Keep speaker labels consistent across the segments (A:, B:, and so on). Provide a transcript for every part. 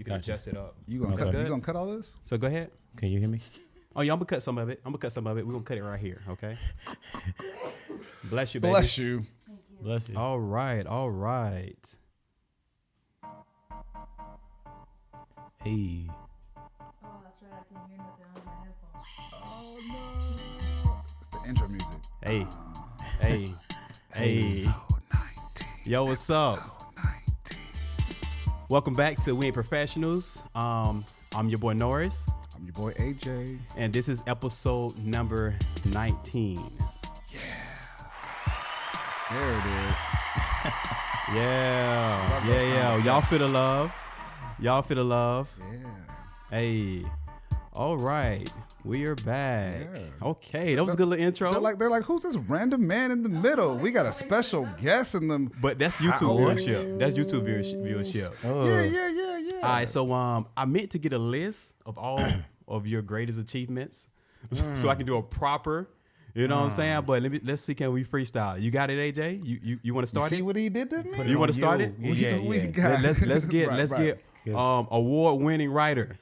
A: you can adjust it up.
B: You gonna cut all this?
A: So go ahead.
C: Can you hear me?
A: Oh yeah, I'm gonna cut some of it. We're gonna cut it right here. Okay. Bless you, baby.
B: Bless you.
C: Bless you.
A: All right.
C: Hey.
D: Oh, that's right. I can hear nothing on my headphones.
B: Oh no! It's the intro music.
A: Hey. Yo, what's up? Welcome back to We Ain't Professionals. I'm your boy Norris.
B: I'm your boy AJ.
A: And this is episode number 19.
B: There it is.
A: Yeah. Y'all feel the love.
B: Yeah.
A: Hey. All right. We are back.
B: Yeah.
A: Okay. That was a good little intro.
B: They're like, who's this random man in the middle? We got a special guest in them.
A: But that's YouTube viewership. That's YouTube viewership.
C: Oh.
B: Yeah.
A: All right. So I meant to get a list of all of your greatest achievements so I can do a proper, you know what I'm saying? But let's see, can we freestyle? You got it, AJ? You want to start
B: See
A: it?
B: what he did to me?
A: You want to start it?
C: Yeah.
A: Let's get award-winning writer.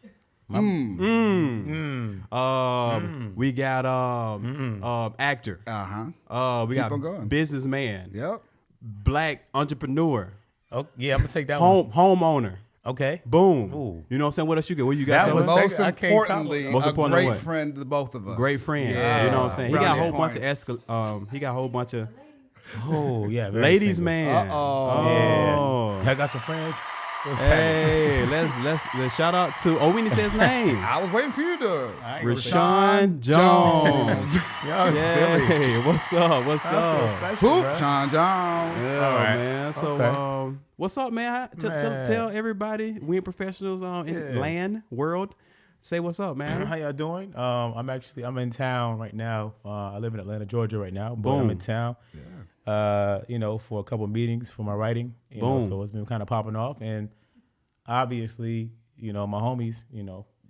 A: We got actor. We
B: Keep
A: got
B: on going.
A: businessman.
B: Yep.
A: Black entrepreneur.
C: Oh, yeah, I'm gonna take that one.
A: Homeowner.
C: Okay.
A: Boom.
C: Ooh.
A: You know what I'm saying? What else you got? What you got?
C: That was
B: Most
C: I can't
B: importantly,
A: Most
B: a
A: importantly,
B: great
A: what?
B: friend to both of us.
A: Great friend.
C: Yeah.
A: You know what I'm saying? He got a
B: Brownie
A: whole bunch
B: points.
A: of he got a whole bunch of
C: Oh, yeah. very
A: ladies,
C: single.
A: man.
C: Yeah. I got some friends. What's
A: Hey, let's shout out to. Oh, we didn't say his name.
B: I was waiting for you to.
A: Rashawn Jones.
C: Y'all silly.
A: Hey, what's up? What's up?
B: Hoop, Sean Jones.
A: Yeah,
C: All right.
A: man. So,
C: Okay.
A: what's up, man? Tell everybody, we ain't professionals in land, world. Say what's up, man.
C: How y'all doing? I'm in town right now. I live in Atlanta, Georgia right now, but
A: Boom.
C: I'm in town. For a couple of meetings for my writing.
A: Boom.
C: So it's been kind of popping off, and obviously, my homies,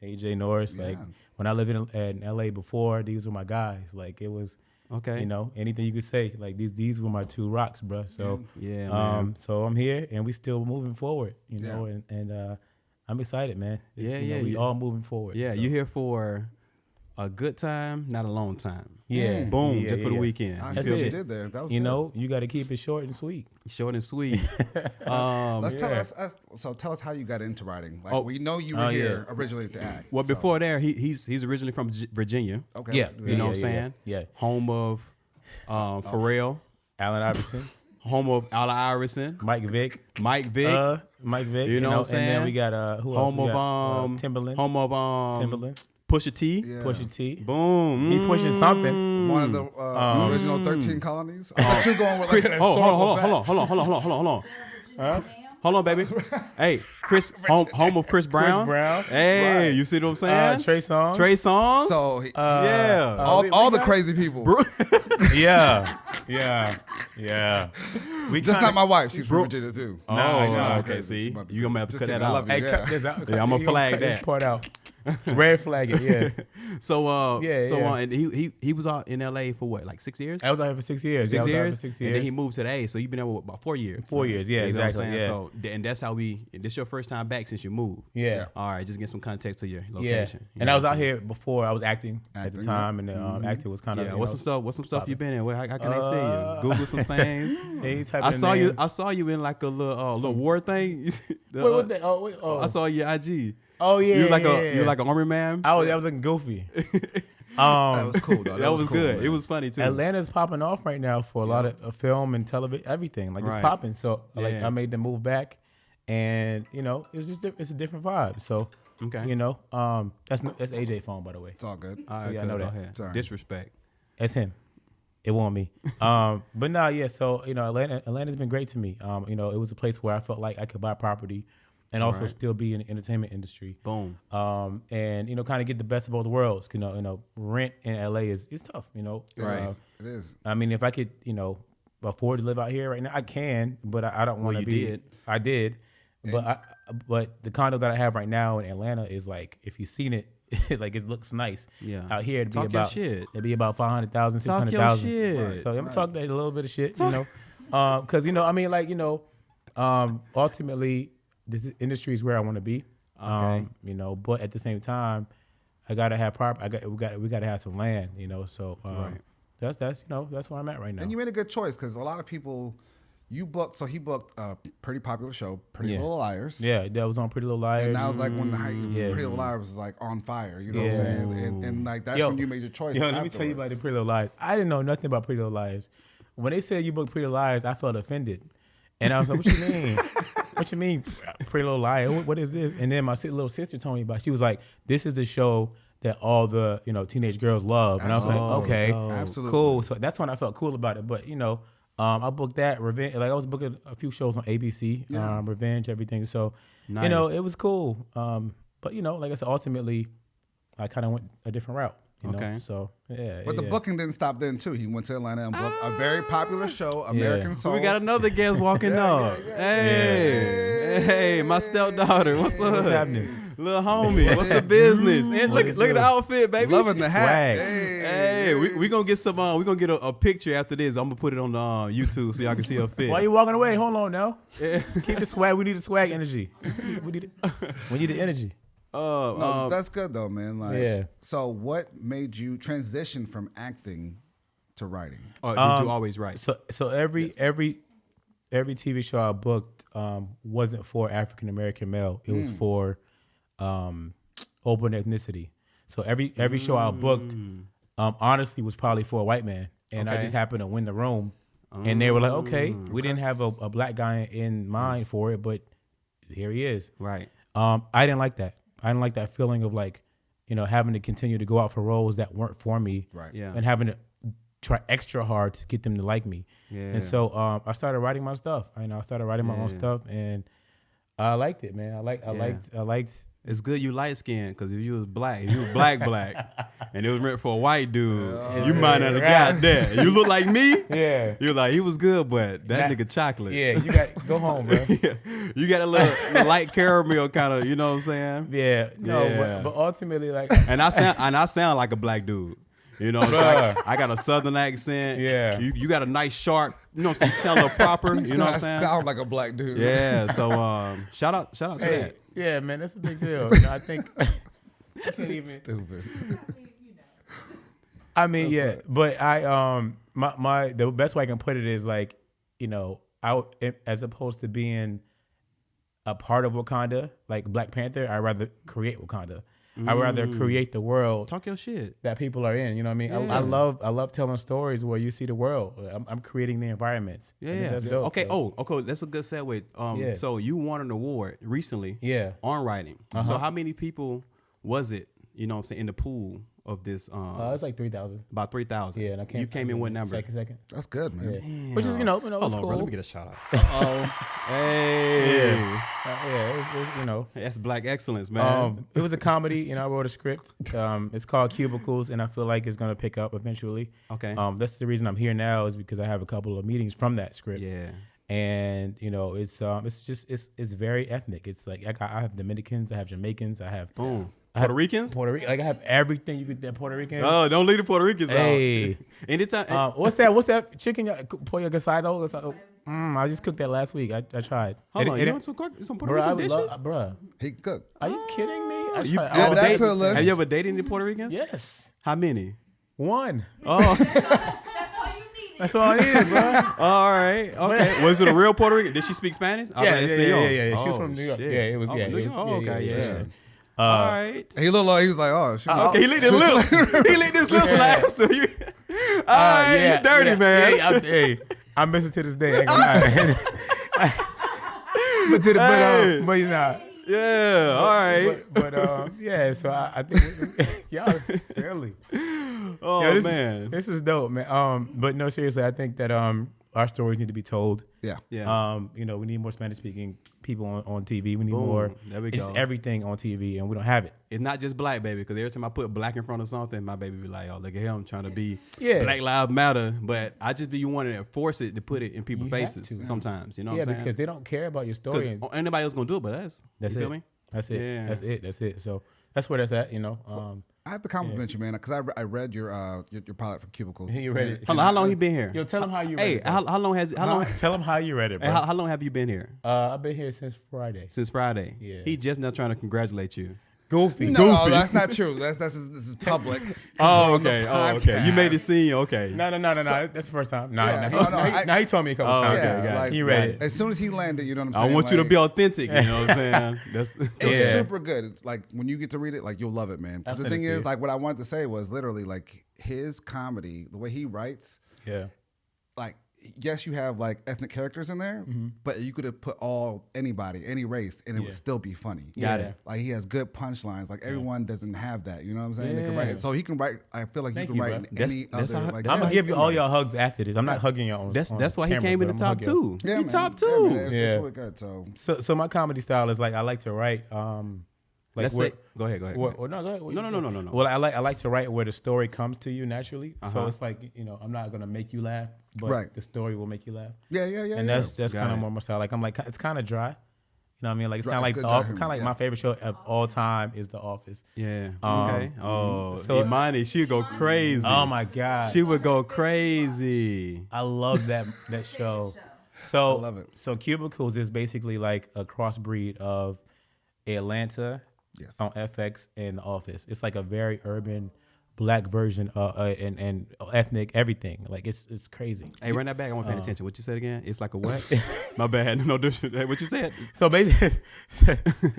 C: AJ Norris.
B: Yeah.
C: Like when I lived in LA before, these were my guys. Like it was,
A: Okay.
C: anything you could say. Like these were my two rocks, bro. So
A: Yeah, man.
C: so I'm here, and we still moving forward. And I'm excited, man. We all moving forward.
A: Yeah,
C: so.
A: you here for a good time, not a long time.
C: Yeah.
A: Boom,
C: Yeah,
A: just for the
C: yeah.
A: weekend.
B: I
C: That's
B: see what
C: it.
B: you did there. That was good.
C: You got to keep it short and sweet.
A: Short and sweet.
B: Tell us how you got into writing. Like we know you were here originally to act.
A: Well, before there, he's originally from Virginia.
B: Okay.
C: Yeah.
A: You know what I'm saying?
C: Yeah.
A: Home of Pharrell,
C: Allen Iverson,
A: home of Allen Iverson,
C: Mike Vick.
A: Mike Vick,
C: You
A: know what I'm saying?
C: And then we got who else?
A: home
C: We
A: of
C: got, Timberland.
A: home of
C: Timberland.
A: Pusha T.
B: Yeah.
C: Pusha T.
A: Boom.
C: He pushing something.
B: One of the original 13 colonies. I thought you were going with like
A: Chris,
B: an
A: hold
B: historical
A: on.
B: fact.
A: Hold on, baby. Hey, Chris, home of Chris Brown.
C: Brown.
A: Hey, you see what I'm saying?
C: Trey Songz.
A: Trey Songz.
B: So
A: yeah.
B: all the crazy people.
C: Yeah.
B: Just not my wife. She's from Virginia too.
A: Oh,
C: Nah,
A: okay. See, you gonna have to
B: Just
A: cut that
B: kidding. I
A: out.
B: love you.
C: Hey,
B: Yeah.
C: cut this out.
A: Yeah, I'ma
C: You gonna
A: flag
C: cut this
A: that.
C: part out. Red flag it. Yeah.
A: So,
C: Yeah.
A: and he was out in LA for what, like 6 years?
C: I was out here for 6 years.
A: 6
C: I was out here
A: years.
C: for 6
A: And
C: years.
A: then he moved to the A. So you've been there about 4 years.
C: 4 years. Yeah,
A: You know what I'm
C: exactly.
A: saying?
C: Yeah.
A: So, and that's how this your first time back since you moved.
C: Yeah.
A: All right, just get some context to your
C: Yeah.
A: location.
C: And I was out here before. I was acting at the
B: Acting,
C: time, and acting was kind of
A: Yeah, what's some stuff you been in? How can they see you? Google some things.
C: Any type
A: I
C: of
A: saw
C: name.
A: I saw you in like a little war thing.
C: What that?
A: I saw your IG.
C: Oh yeah.
A: You like
C: yeah.
A: you like an army man.
C: I was looking goofy.
B: That was cool though.
A: That was
B: cool,
A: good.
B: man.
A: It was funny too.
C: Atlanta's popping off right now for a lot of film and television, everything. Like
A: Right.
C: it's popping. So like
A: Yeah.
C: I made the move back, and it's just it's a different vibe. So
A: Okay.
C: that's AJ phone, by the way.
B: It's all good.
A: All right,
C: yeah, I know
A: go
C: that.
A: ahead.
B: Sorry.
A: Disrespect.
C: That's him. It wasn't me. But no, yeah. So Atlanta's been great to me. It was a place where I felt like I could buy property, and also
A: Right.
C: still be in the entertainment industry.
A: Boom.
C: And kind of get the best of both worlds. Rent in LA is tough.
A: Right.
B: It is.
C: I mean, if I could, afford to live out here right now, I can. But I don't want to
A: you
C: be.
A: did.
C: I did. But the condo that I have right now in Atlanta is like, if you've seen it, like it looks nice.
A: Yeah.
C: Out here,
A: Talk your shit.
C: It'd be about 500,000,
A: Talk
C: 600,000.
A: your shit.
C: So I'm gonna talk that a little bit of shit, because ultimately, this industry is where I want to be.
A: Okay.
C: You know, but at the same time, I gotta have we gotta have some land, you know. So
A: Right.
C: that's you know that's where I'm at right now.
B: And you made a good choice because a lot of people, he booked a pretty popular show, Pretty Little Liars.
C: Yeah, that was on Pretty Little Liars.
B: And that was like when the Pretty Little Liars was like on fire, you know what I'm saying? And like that's when you made your choice.
C: Yo, let me tell you about the Pretty Little Liars. I didn't know nothing about Pretty Little Liars. When they said you booked Pretty Little Liars, I felt offended. And I was like, what you mean? What you mean, Pretty Little Liars? What is this? And then my little sister told me about it. She was like, this is the show that all the, you know, teenage girls love. And I was like, okay,
B: Absolutely.
C: cool. So that's when I felt cool about it. But, you know, I booked that, Revenge. Like I was booking a few shows on ABC, Revenge, everything. So, you know, it was cool. But, you know, like I said, ultimately, I kind of went a different route. You know? So, yeah.
B: But the booking didn't stop then, too. He went to Atlanta and booked a very popular show, American Soul.
A: We got another guest walking up. Hey, my stepdaughter. What's up?
C: What's happening?
A: Little homie, what's the business? And look at the outfit, baby.
B: Loving the hat.
C: Swag.
B: Hey,
A: we gonna get some. We gonna get a picture after this. I'm gonna put it on YouTube so y'all can see her fit.
C: Why you walking away? Hold on now. Keep the swag. We need the swag energy. We need the energy.
B: no, that's good though, man. Like,
C: Yeah.
B: So, what made you transition from acting to writing?
A: Did you always write?
C: So every TV show I booked wasn't for African American male. It was for open ethnicity. So every show I booked, honestly, was probably for a white man, and I just happened to win the room. And they were like, okay, we didn't have a black guy in mind for it, but here he is.
A: Right.
C: I didn't like that. I didn't like that feeling of like, you know, having to continue to go out for roles that weren't for me,
B: Right.
A: Yeah.
C: and having to try extra hard to get them to like me.
A: Yeah.
C: And so I started writing my stuff. I started writing my own stuff, and I liked it, man. I liked.
A: It's good you light skinned because if you was black, and it was meant for a white dude, you might not have got that. You look like me.
C: Yeah.
A: You're like, he was good, but that nigga chocolate.
C: Yeah, you got go home, bro.
A: Yeah. You got a little light caramel kind of, you know what I'm saying?
C: Yeah, no,
A: Yeah.
C: but ultimately, like,
A: And I sound like a black dude. You know, so I got a southern accent.
C: Yeah.
A: You got a nice sharp, you know what I'm saying? You sound a little proper. You know what I'm saying?
B: Sound like a black dude.
A: Yeah. So shout out to that.
C: yeah, man, that's a big deal. You know, I think I can't even.
B: Stupid.
C: I mean, yeah, but I the best way I can put it is like, you know, as opposed to being a part of Wakanda, like Black Panther, I'd rather create Wakanda. I'd rather create the world
A: Talk your shit.
C: that people are in. You know what I mean?
A: Yeah.
C: I love telling stories where you see the world. I'm creating the environments. I think
A: Yeah.
C: that's dope.
A: Okay.
C: So,
A: Okay. That's a good segue. So you won an award recently.
C: Yeah.
A: On writing. So how many people was it? You know what I'm saying, in the pool of this?
C: It's like 3,000.
A: About 3,000.
C: Yeah, and I
A: You came in what number?
C: Second.
B: That's good, man.
C: Yeah. Which is, you know, it's
A: Hold on,
C: cool.
A: bro. Let me get a shout out. Hey.
C: It's you know.
A: That's black excellence, man.
C: It was a comedy, you know. I wrote a script. It's called Cubicles, and I feel like it's gonna pick up eventually.
A: Okay.
C: That's the reason I'm here now, is because I have a couple of meetings from that script.
A: Yeah.
C: And you know, it's very ethnic. It's like I have Dominicans, I have Jamaicans, I have
A: Boom. Puerto Ricans?
C: Puerto Rican. Like I have everything you could. Puerto Ricans.
A: Oh, don't leave the Puerto Ricans
C: Hey.
A: out. Anytime.
C: What's that chicken? Pollo guisado? I just cooked that last week. I tried.
A: Hold on.
C: It-
A: You want some Puerto
C: Bruh, I
A: Rican
C: would
A: dishes?
C: love, bruh.
B: He can cook.
C: Are you kidding me? I
A: You-
C: tried
A: Add
C: all
B: that
C: day.
B: to the list.
A: Have you ever dated any Puerto Ricans?
C: Yes.
A: How many?
C: One.
A: Oh,
C: That's all I needed, bro.
A: all right. Okay. Was it a real Puerto Rican? Did she speak Spanish?
C: Yeah.
A: Oh,
C: She was from New York.
A: shit.
C: Yeah, it was.
A: Oh,
C: Yeah,
A: New
C: it
A: York?
C: was-
A: Oh, okay.
C: yeah.
A: Yeah. All right.
B: He looked like he was like, oh, shit.
A: Okay, he licked his lips. He licked his lips when I asked him. You, all right, you dirty, man.
C: Hey, I miss it to this day. I ain't gonna lie. but you know.
A: Yeah, all right.
C: But yeah. So I think y'all are silly.
A: Oh,
C: Yo,
A: man.
C: this is dope, man. But no, seriously, I think that our stories need to be told.
B: Yeah.
A: Yeah.
C: You know, we need more Spanish speaking people on TV. We need
A: Boom.
C: more.
A: There we
C: It's
A: go.
C: everything on TV, and we don't have it.
A: It's not just black, baby, because every time I put black in front of something, my baby be like, oh, look at him trying to be Black Lives Matter. But I just be you wanting to force it to put it in people's
C: You have
A: faces
C: to.
A: sometimes. You know
C: Yeah,
A: what I'm saying?
C: because they don't care about your story. And
A: Anybody else going to do it but us.
C: that's
A: You
C: it.
A: feel me?
C: That's it.
A: Yeah.
C: That's it. So that's where that's at. You know.
B: I have to compliment you, man, because I read your pilot for Cubicles.
C: You read it.
A: Hold on, how long he been here?
C: Yo, tell him how you read
A: Hey,
C: it.
A: how long has how long?
C: Tell him how you read it, bro.
A: Hey, how long have you been here?
C: I've been here since Friday.
A: Since Friday.
C: Yeah.
A: He just now trying to congratulate you.
C: Goofy.
B: No, that's not true. This is public.
A: Oh,
B: On the
A: okay. Oh, okay. You made it
B: podcast.
A: seem okay.
C: No. That's the first time.
B: Yeah,
C: Now he told me a couple
A: Oh,
C: times.
A: okay,
B: Yeah,
A: got it.
B: like,
C: He read it.
B: As soon as he landed, you know what I'm
A: I
B: saying?
A: want you to
B: Like,
A: be authentic. You know what I'm saying? That's
B: It's
C: Yeah.
B: super good. It's like when you get to read it, like you'll love it, man. Because
C: I'll
B: the
C: send it
B: thing
C: to
B: is,
C: you.
B: like what I wanted to say was literally like his comedy, the way he writes,
C: Yeah.
B: like yes, you have like ethnic characters in there, but you could have put anybody, any race, and it would still be funny.
A: Got
C: Yeah.
A: it.
B: Like he has good punchlines. Like everyone doesn't have that. You know what I'm saying? They can write
A: Yeah.
B: it. So he can write. I feel like
C: Thank
B: you can
C: you,
B: write
C: bro.
B: in
A: That's-
B: any
A: that's
B: other.
A: how-
B: Like
A: that's
C: I'm
A: how
C: gonna
A: he
C: give you all your hugs after this. I'm not hugging you on.
A: That's why
C: camera,
A: he came in
C: but
A: the
C: I'm
A: top
C: gonna hug you.
A: two.
B: Yeah,
A: He
B: man.
A: top
B: Yeah,
A: two.
B: man. It's
C: Yeah.
B: really good. So
C: So my comedy style is like I like to write. Like
A: Let's say. Go ahead. Go ahead.
C: no, go ahead.
A: No.
C: Well, I like to write where the story comes to you naturally. So
A: Uh-huh.
C: it's like I'm not gonna make you laugh, but
B: Right.
C: the story will make you laugh.
B: yeah.
C: And that's
A: Got
C: kind of
A: it.
C: more my style. Like I'm like it's kind of dry. You know what I mean? Like it's
B: Dry-
C: kind of like
B: it's
C: the
B: good dry humor,
C: kind of like
B: yeah.
C: my favorite show of all time is The Office.
A: Yeah.
C: Um,
A: Okay. Oh,
C: so-
A: Imani, she'd go crazy.
C: Oh my god,
A: She would go crazy.
C: I love that show. So
B: I love it.
C: So Cubicles is basically like a crossbreed of Atlanta
B: Yes.
C: on FX and The Office. It's like a very urban black version and ethnic everything. Like it's crazy.
A: Hey, run that back. I want to pay attention. What you said again? It's like a what? My bad. No, hey, what you said?
C: So basically,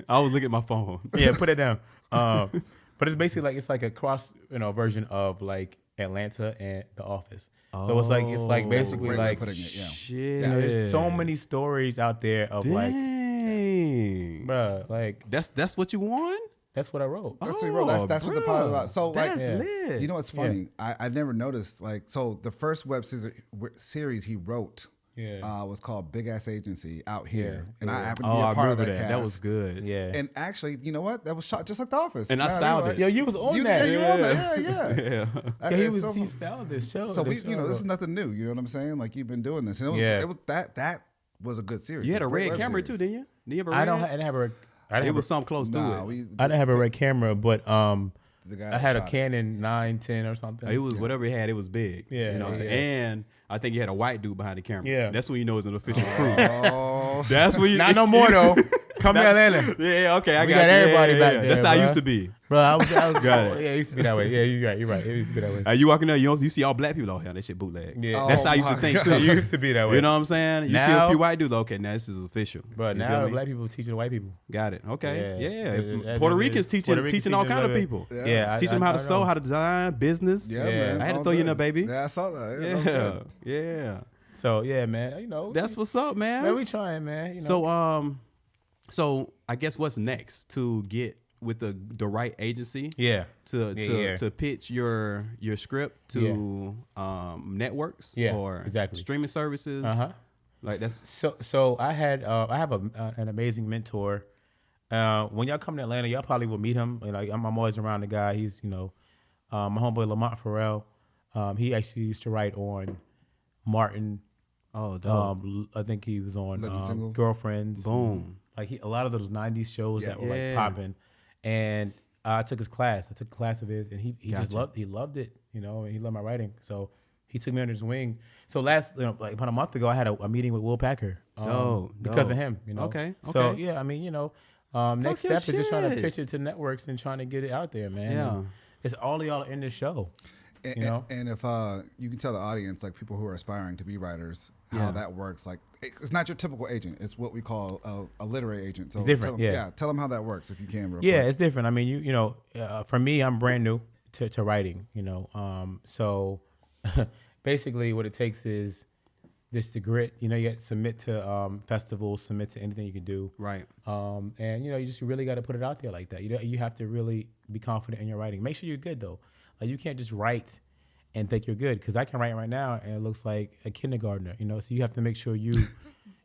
A: I was looking at my phone.
C: yeah, put it down. But it's basically like a cross version of like Atlanta and The Office. So it's like
A: Oh.
C: basically
B: Great way
C: like
B: of putting it. Yeah.
A: Shit.
C: there's so many stories out there of like,
A: Dang.
C: bruh, like
A: That's what you want?
C: that's what I wrote.
B: That's what he wrote. That's what the pilot is about. So
A: That's
B: like,
A: lit.
B: you know what's funny? I never noticed. Like, so the first web series he wrote
C: Yeah.
B: was called Big Ass Agency Out Here,
C: Yeah.
B: and I
C: Yeah.
B: happened to
A: Oh,
B: be a
A: I
B: part of
A: remember
B: that.
A: that. That
B: cast.
A: was good.
C: Yeah.
B: And actually, you know what? That was shot just like The Office.
A: And I
B: Yeah,
A: styled
B: like-
A: it.
C: Yo, you was on
B: You,
C: that.
B: yeah, you were on that. Yeah, yeah.
A: Yeah.
C: Yeah, he
B: It's
C: was.
B: so-
C: He styled this show.
B: So we,
C: this show.
B: this is nothing new. You know what I'm saying? Like you've been doing this, and it was,
C: Yeah.
B: it was that was a good series.
A: You had a
B: great
A: red
B: web
A: camera
B: series.
A: too, didn't you? Did you have a red?
C: I didn't have a. I didn't
A: It
C: have
A: was
C: a,
A: something close to
B: Nah,
A: it.
C: I didn't have a red camera, but
B: the guy
C: I had a
B: shot it.
C: Canon 910 or something.
A: It was whatever he had. It was big.
C: Yeah,
A: you know what I'm saying.
C: yeah.
A: And I think you had a white dude behind the camera.
C: Yeah.
A: That's when you know it's an official crew.
B: Oh,
A: That's when you.
C: Not no more though. Come to Atlanta,
A: Yeah. Okay. I
C: We
A: got
C: got
A: you.
C: everybody
A: yeah,
C: back
A: yeah.
C: there,
A: That's how I
C: bruh.
A: used to be.
C: bro. I was
A: Got it.
C: Yeah, it used to be that way. Yeah, you're right. You're right. It used to be that way.
A: You walking there, you see all black people out here. That shit bootleg.
C: Yeah.
A: That's
B: Oh
A: how I used to
B: my
A: think
B: God.
A: too.
C: It used to be that way.
A: You know what I'm saying? You see a
C: Now-
A: few white dudes. Okay, now this is official.
C: But
A: You feel
C: now
A: me?
C: black people teaching white people.
A: Got it. Okay.
C: Yeah.
A: Yeah.
C: Yeah.
A: Puerto Ricans
C: Puerto Ricans
A: teaching all
C: teaching
A: kind of
C: other-
A: people.
B: Yeah.
A: Teaching them how to sew,
C: know.
A: how to design, business.
B: yeah,
C: Yeah.
B: man.
A: I had to
B: all
A: throw you in
B: good.
A: there, baby.
B: Yeah, I saw that. Yeah, that was
A: Yeah.
B: good.
A: Yeah.
C: So yeah, man.
A: That's what's up, man.
C: man. We trying, man.
A: So I guess what's next to get with the right agency
C: yeah,
A: to pitch your script to networks
C: Yeah,
A: or
C: exactly.
A: streaming services. Like that's
C: So I have an amazing mentor. When y'all come to Atlanta, y'all probably will meet him. Like I'm always around the guy. He's my homeboy Lamont Farrell. He actually used to write on Martin.
A: dope.
C: I think he was on
B: Living Single.
C: Girlfriends.
A: Boom.
C: Like a lot of those '90s shows
B: Yeah.
C: that were
A: Yeah.
C: like popping. And I took his class. I took a class of his, and he just
A: Gotcha.
C: loved it. And he loved my writing. So he took me under his wing. So last like about a month ago, I had a meeting with Will Packer because of him.
A: Okay,
C: So
A: okay.
C: yeah, I mean, next
A: your
C: step is just trying to
A: shit.
C: pitch it to networks and trying to get it out there, man.
A: Yeah.
C: And it's all of y'all in this show.
B: And,
C: You know?
B: and if you can tell the audience, like people who are aspiring to be writers, how
A: Yeah.
B: that works. Like it's not your typical agent; it's what we call a literary agent. So
C: It's different,
B: tell them,
C: yeah.
B: Tell them how that works if you can. Real
C: Yeah,
B: quick.
C: it's different. I mean, for me, I'm brand new to writing. So basically, what it takes is just the grit. You have to submit to festivals, submit to anything you can do.
A: Right.
C: And you just really got to put it out there like that. You have to really be confident in your writing. Make sure you're good though. Like you can't just write and think you're good, because I can write right now and it looks like a kindergartner. So you have to make sure you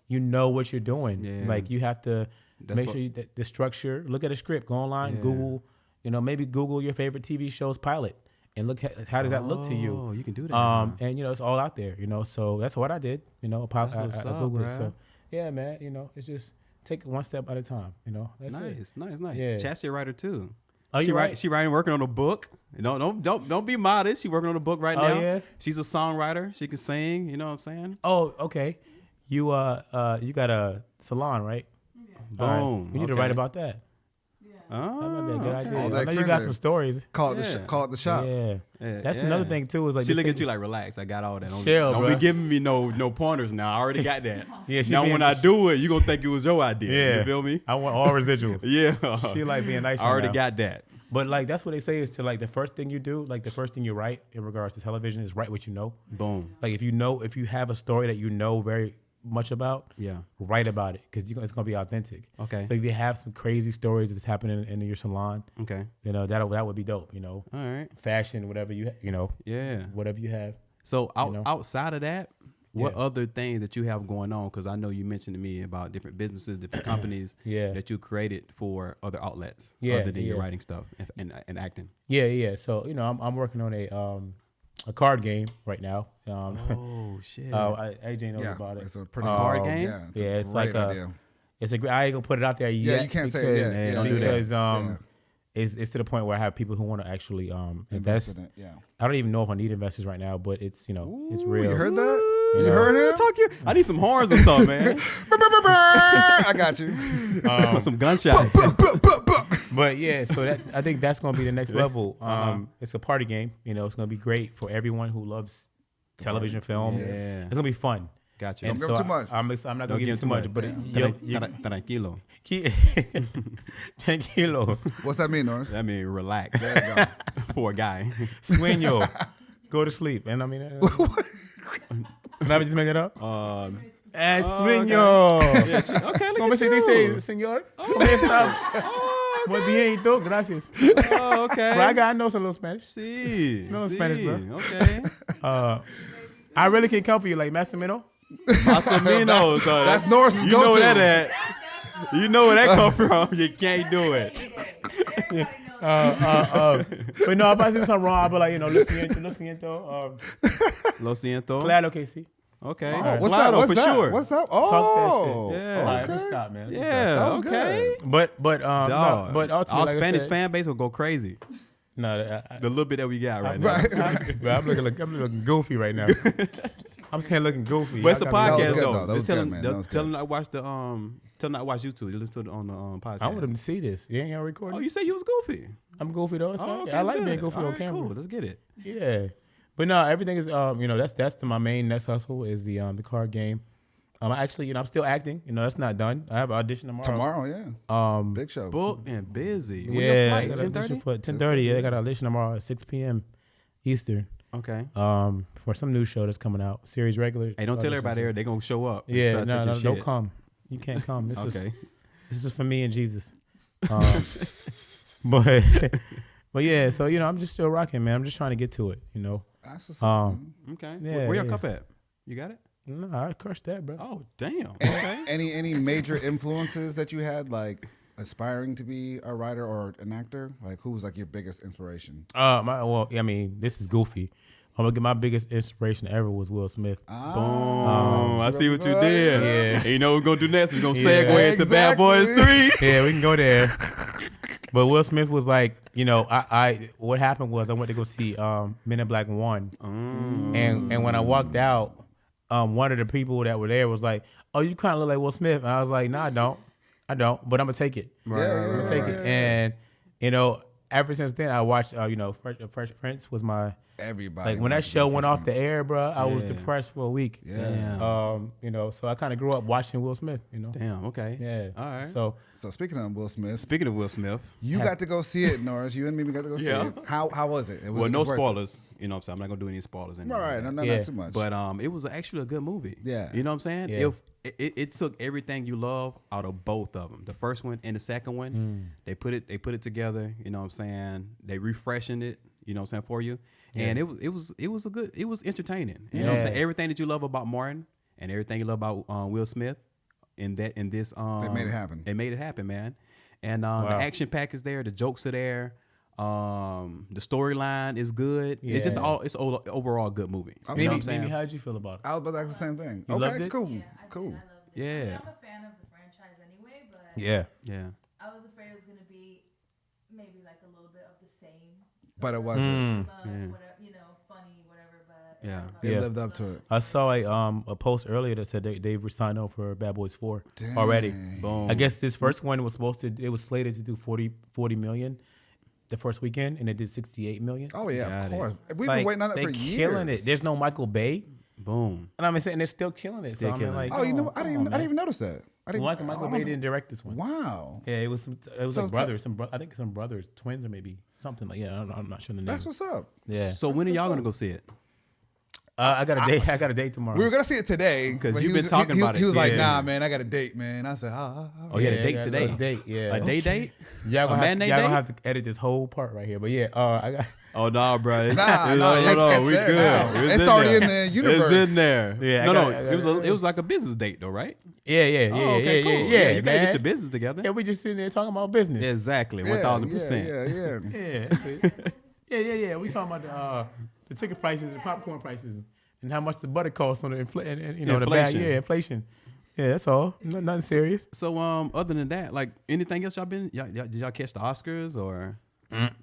C: know what you're doing.
A: Yeah.
C: Like you have to
A: That's
C: make
A: what-
C: sure that the structure. Look at a script. Go online,
A: Yeah.
C: Google. Maybe Google your favorite TV show's pilot and look at how does that look to you.
A: Oh, you can do that.
C: And it's all out there. So that's what I did. I
A: That's what's up,
C: Googled it.
A: bruh.
C: So yeah, man. It's just take it one step at a time. That's it.
A: nice.
C: Yeah.
A: Chassis writer too.
C: Oh,
A: She
C: you right?
A: She writing, working on a book. Don't be modest. She working on a book right
C: Oh,
A: now.
C: yeah?
A: She's a songwriter. She can sing. You know what I'm saying?
C: Oh, okay. You got a salon, right?
A: Boom.
C: All right. We need to
A: Okay.
C: write about that.
A: Oh,
C: That might be a good idea.
B: All the
C: I know you got
B: experience.
C: some stories.
B: Call it
A: Yeah.
B: call it the shop.
C: Yeah.
A: Yeah,
C: That's
A: yeah.
C: another thing too. Is like
A: She
C: this
A: look
C: thing-
A: at you like, relax. I got all that.
C: Chill,
A: don't
C: bruh.
A: be giving me no pointers now. I already got that.
C: Yeah, she
A: now
C: being-
A: when I do it, you gonna think it was your idea.
C: Yeah.
A: You feel me?
C: I want all residuals.
A: Yeah.
C: She like being nice.
A: I already
C: right now.
A: got that.
C: But like that's what they say is to like the first thing you do, like the first thing you write in regards to television is write what you know.
A: Boom.
C: Like if you have a story that you know very much about,
A: Yeah.
C: write about it because it's gonna be authentic.
A: Okay.
C: So if you have some crazy stories that's happening in your salon,
A: Okay.
C: you know that would be dope. You know,
A: All right.
C: fashion, whatever
A: Yeah.
C: whatever you have.
A: So
C: know?
A: outside of that, what
C: Yeah.
A: other things that you have going on? Because I know you mentioned to me about different businesses, different companies
C: Yeah.
A: that you created for other outlets
C: Yeah,
A: other than your
C: yeah.
A: writing stuff and acting.
C: Yeah. So I'm working on a card game right now.
A: Oh shit.
C: AJ knows
B: Yeah,
C: about it.
B: it's a pretty
A: card
B: cool
A: game?
B: Yeah, it's
C: Yeah,
B: a
C: it's
B: great
C: like a-
B: idea.
C: It's a great. I ain't gonna put it out there yet.
B: Yeah, you can't say it
C: because,
B: yet.
A: don't do that.
C: because
B: Yeah.
C: it's to the point where I have people who want to actually invest.
B: in it. Yeah.
C: I don't even know if I need investors right now, but it's it's
B: Ooh,
C: real.
B: You heard that?
C: You
B: You
C: know.
B: heard him?
A: Talk you. I need some horns or something, man.
B: I got you.
A: Some gunshots.
C: But yeah, so that I think that's gonna be the next level. It's a party game. It's gonna be great for everyone who loves television, film.
A: Yeah.
C: It's gonna be fun.
A: Got you.
B: Don't give 'em too much.
C: I'm not
A: Don't
C: gonna give you too much, but
A: Tranquilo.
C: tranquilo,
B: What's that mean, Norris?
A: That means relax
B: There you go.
A: for a guy.
C: sueño, go to sleep. And I mean, can I just make it up? Sueño.
A: Okay,
C: ¿Cómo
A: look
C: se
A: at
C: dice,
A: you.
C: señor? ¿Cómo está? Muy bien, tú, gracias.
A: Oh, okay.
C: But I know some little Spanish.
A: See.
C: No
A: see.
C: Spanish, bro.
A: Okay.
C: I really can come for you, like Massimino.
A: Masamino. So
B: That's Norris's
A: You know
B: go-to.
A: where that at. You know where that come from. You can't do it.
D: Everybody knows.
C: But no, if I do something wrong, I'll be like, lo siento.
A: Lo siento.
C: Claro que sí.
A: Okay.
B: Oh, what's
A: Claro,
B: that? What's
A: for
B: that?
A: sure.
B: What's that?
C: Talk that
B: Oh,
C: shit.
A: Yeah.
C: All right,
B: okay.
C: just stop, man. Just
A: Yeah.
B: That was
A: Okay.
B: good.
C: But
A: Dog.
C: but ultimately,
A: our
C: like I
A: Spanish
C: said,
A: fan base will go crazy.
C: No,
A: The little bit that we got right now.
B: Right.
C: I'm looking goofy right now. I'm saying looking goofy.
A: But it's a
C: Y'all got me-
A: podcast
B: good,
A: though.
B: though. That was
A: Just tell
B: good,
A: them,
B: man. That was
A: tell
B: good.
A: them not watch the tell them not watch YouTube. You listen to it on the podcast.
C: I want them to see this. You ain't gonna record
A: Oh,
C: it?
A: you say you was goofy.
C: I'm goofy though. It's
A: Oh,
C: fine.
A: okay,
C: I
A: that's
C: like being
A: good.
C: goofy
A: All
C: on
A: right,
C: camera.
A: Cool. Let's get it.
C: Yeah, but no, everything is that's my main next hustle is the card game. I actually I'm still acting. That's not done. I have an audition tomorrow.
B: Tomorrow, yeah. Big show.
A: Booked and busy. When your
C: Yeah, I
A: flight?
C: got an
A: 10:30?
C: audition for 10:30. Yeah, I got an audition tomorrow at 6 p.m. Eastern.
A: Okay.
C: For some new show that's coming out. Series regular.
A: Hey, don't tell
C: audition.
A: everybody there. They gonna show up. and
C: Yeah,
A: try to take
C: no,
A: your
C: don't
A: shit.
C: come. You can't come.
A: Okay.
C: This is for me and Jesus. But but yeah, so I'm just still rocking, man. I'm just trying to get to it.
B: That's what's up, man.
A: Okay.
C: Yeah,
A: Where your
C: yeah.
A: cup at? You got it?
C: No, I crushed that, bro.
A: Oh, damn. Okay.
B: Any major influences that you had, like aspiring to be a writer or an actor? Like, who was like your biggest inspiration?
C: This is goofy. I'm gonna get my biggest inspiration ever was Will Smith.
A: Boom. I see what you did.
C: Yeah.
A: And you know what we're gonna do next? We're gonna
C: Yeah.
A: segue into Bad Boys 3.
C: Yeah, we can go there. But Will Smith was like, I what happened was I went to go see Men in Black 1. And when I walked out, one of the people that were there was like, "Oh, you kind of look like Will Smith." And I was like, "No, I don't, but I'm gonna take it. I'm gonna take it." And ever since then, I watched. Fresh Prince was my
B: Everybody.
C: like when that
B: liked
C: show
B: Fresh
C: went off the
B: Prince.
C: air, bro. I was
A: Yeah.
C: depressed for a week.
B: Yeah.
C: So I kind of grew up watching Will Smith.
A: Damn, okay.
C: Yeah.
A: All right.
C: So
B: So speaking of Will Smith,
A: Speaking of Will Smith,
B: you got to go see it, Norris. You and me got to go see
A: Yeah.
B: it. How was it? It was
A: well, no
B: it's worth it.
A: spoilers. You know what I'm saying? I'm not gonna do any spoilers. Anymore.
B: Right, no,
C: Yeah.
B: not too much.
A: But it was actually a good movie.
B: Yeah.
A: You know what I'm saying?
C: Yeah.
A: If it took everything you love out of both of them. The first one and the second one, they put it together, you know what I'm saying? They refreshing it, you know what I'm saying, for you. And it was entertaining. You know what I'm saying?
C: Yeah.
A: Everything that you love about Martin and everything you love about Will Smith in this
B: They made it happen.
A: They made it happen, man. And the action pack is there, the jokes are there. The storyline is good. It's just
C: Yeah.
A: overall a good movie.
B: Okay.
A: You know what I'm
C: Mimi,
A: saying?
C: how did you feel about it?
B: I was about to ask the same thing.
C: You
B: okay,
C: loved it?
B: cool,
D: Yeah,
B: cool.
D: I loved it.
A: Yeah.
D: I mean, I'm a fan of the franchise anyway, but
C: Yeah.
A: Yeah.
D: I was afraid it was gonna be maybe like a little bit of the same.
B: But it wasn't.
D: Whatever, funny, whatever. But
A: Yeah.
B: It
C: Yeah.
B: lived up to it.
C: I saw a post earlier that said they were signed on for Bad Boys 4 already.
A: Boom.
C: I guess this first one was it was slated to do 40 million the first weekend, and it did 68 million.
B: Oh yeah,
A: Got
B: of
A: it.
B: course. We've
C: Like,
B: been waiting on that
C: they
B: for years.
C: killing it. There's no Michael Bay,
A: Boom.
C: and I'm saying they're still killing it.
A: Still
C: so I mean,
A: killing
C: like,
A: it.
B: Oh, you know what? I
C: come
B: didn't
C: on,
B: even notice that. I didn't.
C: Michael
B: I
C: Bay
B: don't
C: didn't direct this one.
B: know. Wow.
C: Yeah, it was
B: So
C: like
B: it's
C: brothers. I think some brothers, twins, or maybe something like. Yeah, I'm not sure the name.
B: That's what's up.
C: Yeah.
A: So when are y'all gonna go see it?
C: I got a date. I got a date tomorrow.
B: We were gonna see it today
A: 'Cause
B: but
A: you've
B: he
A: been
B: was-
A: talking
B: he,
A: about
B: He
A: it.
B: was like,
C: Yeah.
B: "Nah, man, I got a date, man." I said,
A: Oh, you had a
C: I
A: date
C: got
A: today.
C: Date, yeah.
A: A day date?
C: Y'all
A: A
C: gonna,
A: matinee
C: y'all
A: date?
C: gonna have to edit this whole part right here. But yeah, I got.
A: Oh no, bro. It's,
B: Nah,
A: it's,
B: nah,
A: no,
B: it's-
A: no,
B: it's
A: we
B: there
A: good.
B: now. It's
A: in
B: already
A: there.
B: in the universe.
A: It's in there.
C: Yeah, I
A: no,
C: got-
A: it was like a business date though, right?
C: Yeah.
A: Oh, okay, cool.
C: Yeah,
A: you gotta
C: man.
A: get your business together.
C: Yeah, we just sitting there talking about business.
A: Exactly,
B: Yeah,
A: 1000%.
B: Yeah.
C: Yeah. We talking about the ticket prices, the popcorn prices, and how much the butter costs on the and the bad
A: Inflation.
C: inflation. Yeah, that's all. Nothing serious.
A: So other than that, like anything else did y'all catch the Oscars or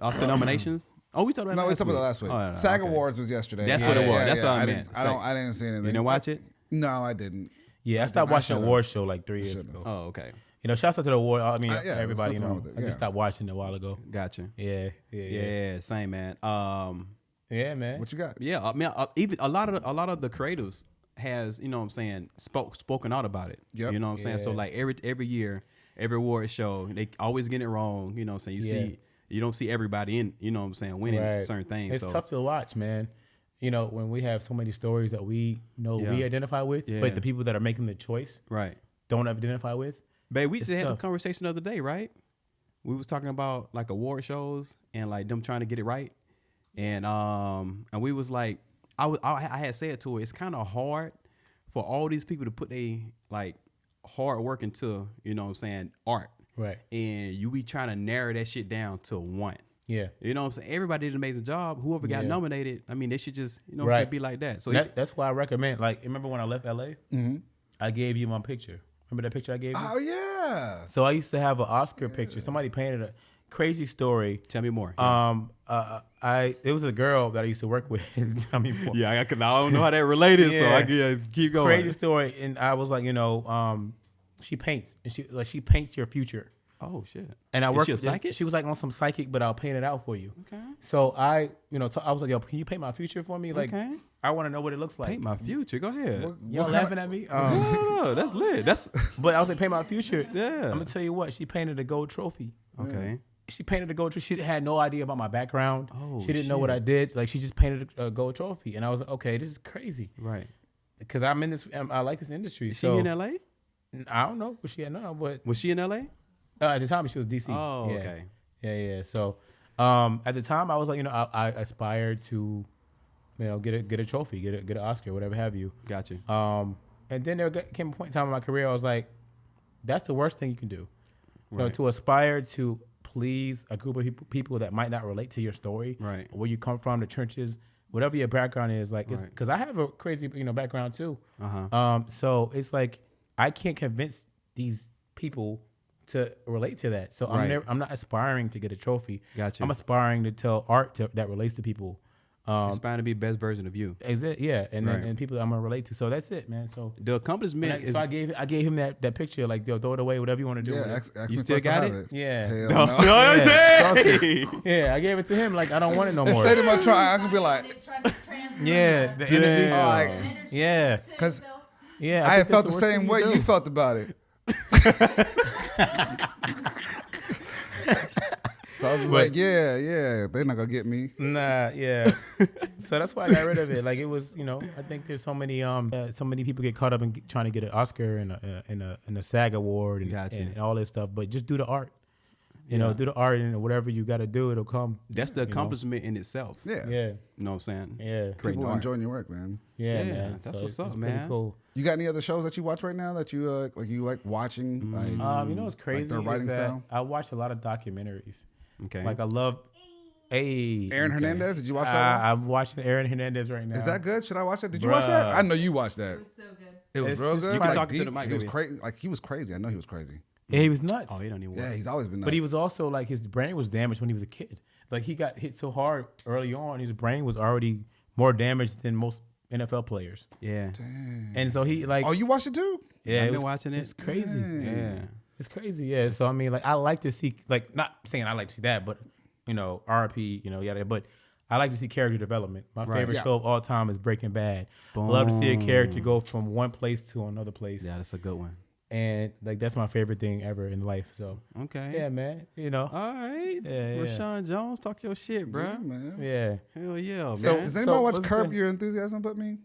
A: Oscar nominations? Oh, we talked about
B: No,
A: that
B: we talked about that last week.
A: Oh, no,
B: SAG
A: okay.
B: Awards was yesterday.
A: That's what it was. That's what I meant.
B: I didn't see anything.
A: You didn't watch it?
B: No, I didn't.
C: Yeah, I stopped
B: I
C: watching the
B: should've.
C: award show like 3 years
B: should've.
C: ago.
A: Oh, okay.
C: Shouts out to the award. I mean,
B: yeah, there's
C: everybody.
B: nothing wrong with it,
C: I
B: yeah.
C: just stopped watching it a while ago.
A: Gotcha.
C: Yeah.
A: Yeah, same man.
C: Yeah, man.
B: What you got?
A: Yeah, I mean, even a lot of the creatives has, you know what I'm saying, spoken out about it.
B: Yep.
A: You know what I'm saying? So
C: Yeah.
A: like every year, every award show, they always get it wrong. You know what I'm saying? You don't see everybody in, you know what I'm saying, winning
C: Right.
A: certain things.
C: It's
A: so
C: tough to watch, man. When we have so many stories that we know we
A: Yeah.
C: identify with,
A: Yeah.
C: but the people that are making the choice
A: right.
C: don't identify with.
A: Babe, we
C: It's
A: just had the
C: tough.
A: conversation the other day, right? We was talking about like award shows and like them trying to get it right. And we was like, I had said to her, it's kind of hard for all these people to put their like hard work into, you know what I'm saying, art.
C: Right.
A: And you be trying to narrow that shit down to one.
C: Yeah.
A: You know what I'm saying? Everybody did an amazing job. Whoever got
C: Yeah.
A: nominated, I mean, they should just, you know what I'm
C: Right.
A: saying, be like that. So
C: That's why I recommend. Like, remember when I left LA?
B: Mm-hmm.
C: I gave you my picture. Remember that picture I gave you?
B: Oh yeah.
C: So I used to have an Oscar picture. Somebody painted a crazy story.
A: tell me more.
C: It was a girl that I used to work with. Tell me more.
A: I don't know how that related, so
C: Yeah.
A: I can keep going.
C: Crazy story. And I was like, she paints, and she paints your future.
A: Oh shit!
C: And I
A: Is
C: worked.
A: she a psychic?
C: She was like on some psychic, but I'll paint it out for you.
A: Okay.
C: So I was like, yo, can you paint my future for me? Like,
A: Okay.
C: I want to know what it looks like.
A: Paint my future. Go ahead.
C: Y'all laughing at me?
A: No, that's lit. That's
C: But I was like, paint my future.
A: Yeah.
C: I'm gonna tell you what. She painted a gold trophy.
A: okay.
C: She painted a gold trophy. She had no idea about my background.
A: Oh,
C: she didn't know what
A: shit.
C: I did. Like, she just painted a gold trophy, and I was like, okay, this is crazy
A: Right.
C: because I'm in this. I like this industry.
A: Is she
C: so
A: in LA?
C: I don't know what she had now, but
A: Was she in LA?
C: at the time she was DC.
A: Oh,
C: Yeah.
A: okay.
C: Yeah. So at the time I was like, I aspired to, get a trophy, get an Oscar, whatever have you.
A: Got you.
C: And then there came a point in time in my career I was like, that's the worst thing you can do.
A: Right.
C: To aspire to please a group of people that might not relate to your story,
A: Right.
C: where you come from, the trenches, whatever your background is, like, it's
A: Right.
C: because I have a crazy background too.
A: Uh-huh.
C: So it's like I can't convince these people to relate to that. So
A: Right.
C: I'm not aspiring to get a trophy.
A: Gotcha.
C: I'm aspiring to tell art that relates to people.
A: Aspiring to be the best version of you.
C: Is it? Yeah, and
A: Right.
C: and people that I'm gonna relate to. So that's it, man. So.
A: The accomplishment is.
C: So I gave him that picture, like, yo, throw it away, whatever you want to do.
B: Yeah.
C: with it.
B: Ask
A: You
B: me
A: still
B: first to
A: got
B: have
A: it?
C: Yeah.
B: Hell
A: No,
B: no.
A: hey!
C: Yeah, I gave it to him. Like, I don't want it no more.
B: Stayed in my try. I can be like,
D: They're trying to transfer
C: Yeah, the energy.
A: Damn.
B: like,
D: energy
C: Yeah.
D: to
B: 'Cause
D: yourself.
C: Yeah,
B: I had
C: think
B: felt
C: that's
B: the
C: worst
B: same
C: thing
B: way
C: do.
B: you felt about it. So I was just
C: But-
B: like, yeah, they're not gonna get me.
C: Nah, yeah. So that's why I got rid of it. Like, it was, I think there's so many people get caught up in trying to get an Oscar and a SAG award and,
A: Gotcha.
C: and all this stuff, but just do the art. You
A: Yeah.
C: know, do the art and whatever you got to do, it'll come.
A: That's the accomplishment in itself.
B: Yeah,
C: Yeah,
A: You know what I'm saying?
C: yeah,
A: Creating
B: people
A: art.
B: enjoying your work, man.
C: yeah,
A: Yeah,
C: man.
A: that's
C: So
A: what's up,
C: it's pretty
A: man.
C: Cool.
B: You got any other shows that you watch right now that you like watching?
A: Mm.
B: Like,
C: You know what's crazy?
B: their writing
C: is that
B: style?
C: I watch a lot of documentaries.
A: Okay.
C: Like, I love. Hey,
B: Aaron Hernandez, did you watch that one?
C: I'm watching Aaron Hernandez right now.
B: Is that good? Should I watch that? Did you watch that?
C: Bruh.
B: I know you watched that.
D: It was so good.
B: It was
C: It's
B: real
C: just
B: good.
C: trying to
A: talk to
B: deep.
A: the mic
B: He was
A: over
B: crazy. Like, he was crazy. I know he was crazy.
C: Yeah, he was nuts.
A: Oh, he don't even
B: Yeah,
A: work.
B: he's always been nuts.
C: But he was also like his brain was damaged when he was a kid. Like he got hit so hard early on, his brain was already more damaged than most NFL players.
A: Yeah.
C: And so he like,
B: Oh, you watched it too?
C: yeah,
A: I've
C: it
A: been
C: was,
A: watching it.
C: It's crazy.
A: Yeah.
C: It's crazy. Yeah. So I mean, like I like to see, like not saying I like to see that, but RP, yada. But I like to see character development. My
A: Right.
C: favorite
B: Yeah.
C: show of all time is Breaking Bad. Love to see a character go from one place to another place.
A: Yeah, that's a good one.
C: And like that's my favorite thing ever in life. So
A: Okay.
C: yeah, man.
A: All right.
C: Yeah.
A: Rashawn Jones, talk your shit, bro.
B: Yeah, man.
C: Yeah.
A: Hell yeah,
C: So-
A: man.
B: Does anybody watch
C: what's
B: Curb
C: the-
B: Your Enthusiasm but me?